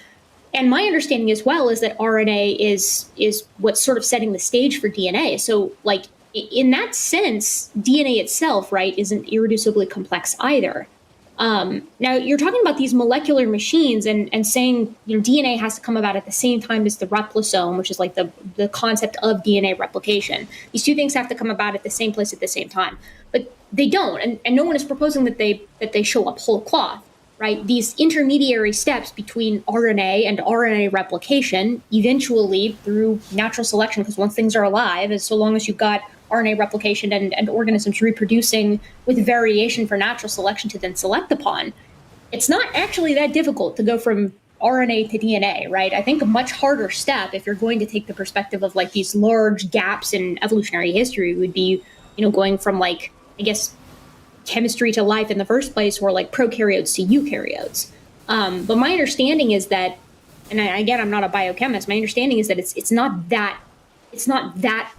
And my understanding as well is that RNA is what's sort of setting the stage for DNA. So like, in that sense, DNA itself, right, isn't irreducibly complex either. Now, you're talking about these molecular machines and saying, DNA has to come about at the same time as the replosome, which is like the concept of DNA replication. These two things have to come about at the same place at the same time. But they don't, and no one is proposing that they show up whole cloth, right? These intermediary steps between RNA and RNA replication, eventually through natural selection, because once things are alive, as so long as you've got RNA replication and organisms reproducing with variation for natural selection to then select upon, it's not actually that difficult to go from RNA to DNA, right? I think a much harder step, if you're going to take the perspective of like these large gaps in evolutionary history, would be, going from like, I guess, chemistry to life in the first place, or like prokaryotes to eukaryotes. But my understanding is that, and again, I'm not a biochemist. My understanding is that it's not that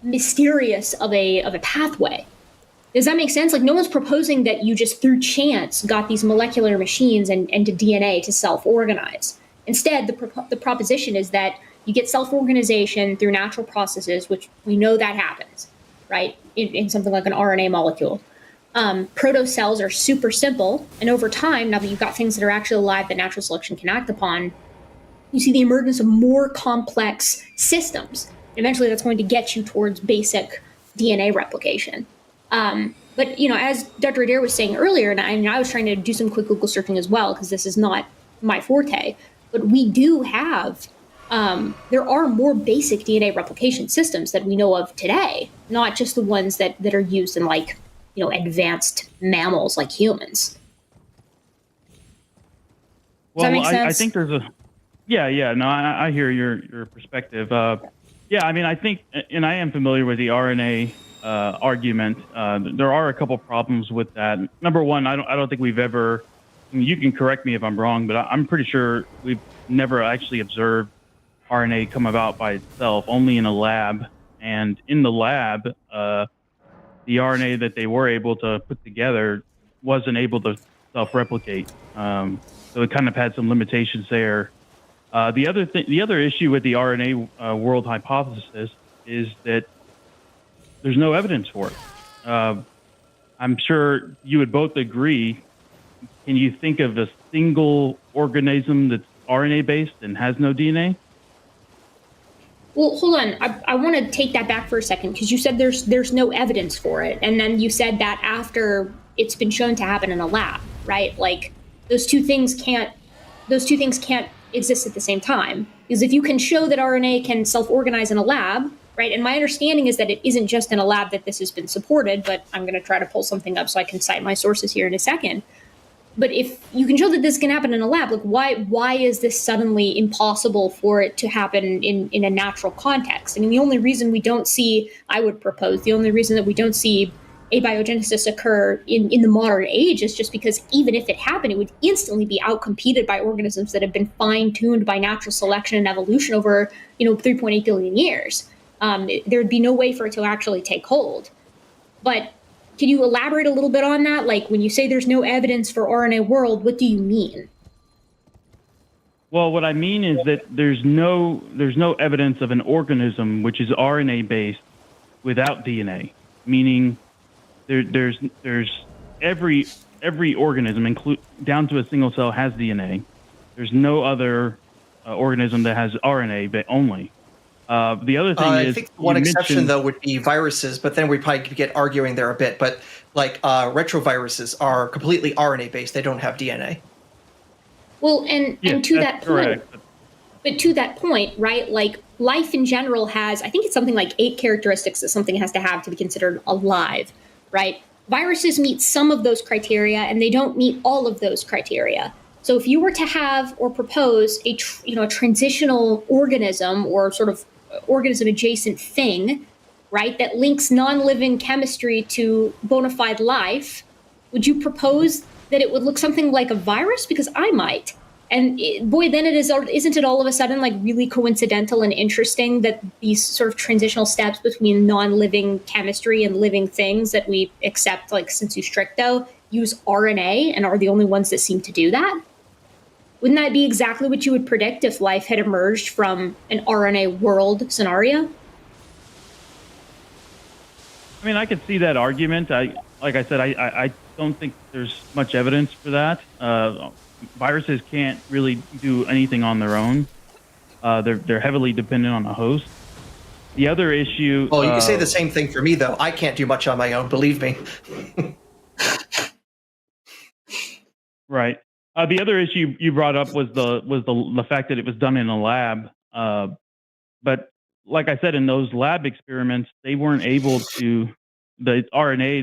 mysterious of a pathway. Does that make sense? Like, no one's proposing that you just through chance got these molecular machines and to DNA to self-organize. Instead, the proposition is that you get self-organization through natural processes, which we know that happens, right? In something like an RNA molecule. Protocells are super simple, and over time, now that you've got things that are actually alive that natural selection can act upon, you see the emergence of more complex systems. Eventually, that's going to get you towards basic DNA replication. But as Dr. Adair was saying earlier, and I was trying to do some quick Google searching as well, because this is not my forte, but we do have, there are more basic DNA replication systems that we know of today, not just the ones that are used in like, advanced mammals like humans. Does that make sense? I think there's a, no, I hear your perspective. I think, and I am familiar with the RNA argument. There are a couple problems with that. Number one, I don't think we've ever, you can correct me if I'm wrong, but I'm pretty sure we've never actually observed RNA come about by itself, only in a lab. And in the lab, the RNA that they were able to put together wasn't able to self-replicate. So it kind of had some limitations there. The other issue with the RNA world hypothesis is that there's no evidence for it. I'm sure you would both agree. Can you think of a single organism that's RNA-based and has no DNA? Well, hold on. I want to take that back for a second, because you said there's no evidence for it, and then you said that after it's been shown to happen in a lab, right? Like those two things can't exist at the same time. Because if you can show that RNA can self-organize in a lab, right? And my understanding is that it isn't just in a lab that this has been supported, but I'm going to try to pull something up so I can cite my sources here in a second. But if you can show that this can happen in a lab, like why is this suddenly impossible for it to happen in a natural context? I mean, the only reason we don't see, I would propose, the only reason that we don't see abiogenesis occur in the modern age is just because even if it happened, it would instantly be outcompeted by organisms that have been fine-tuned by natural selection and evolution over, 3.8 billion years. There would be no way for it to actually take hold. But can you elaborate a little bit on that? Like, when you say there's no evidence for RNA world, what do you mean? Well, what I mean is that there's no evidence of an organism which is RNA based without DNA. Meaning, there's every organism, down to a single cell, has DNA. There's no other organism that has RNA but only. The other thing is, I think one exception though would be viruses, but then we probably could get arguing there a bit. But like retroviruses are completely RNA based; they don't have DNA. Well, and to that point, correct. But to that point, right? Like life in general has, I think it's something like 8 characteristics that something has to have to be considered alive, right? Viruses meet some of those criteria, and they don't meet all of those criteria. So if you were to have or propose a transitional organism or sort of organism adjacent thing, right, that links non-living chemistry to bona fide life, would you propose that it would look something like a virus? Because I might. And then isn't it all of a sudden like really coincidental and interesting that these sort of transitional steps between non-living chemistry and living things that we accept, like sensu stricto, use RNA and are the only ones that seem to do that? Wouldn't that be exactly what you would predict if life had emerged from an RNA world scenario? I mean, I could see that argument. I don't think there's much evidence for that. Viruses can't really do anything on their own. They're heavily dependent on a host. The other issue. Well, you can say the same thing for me, though. I can't do much on my own. Believe me. Right. The other issue you brought up was the fact that it was done in a lab. But like I said, in those lab experiments, they weren't able to, the RNA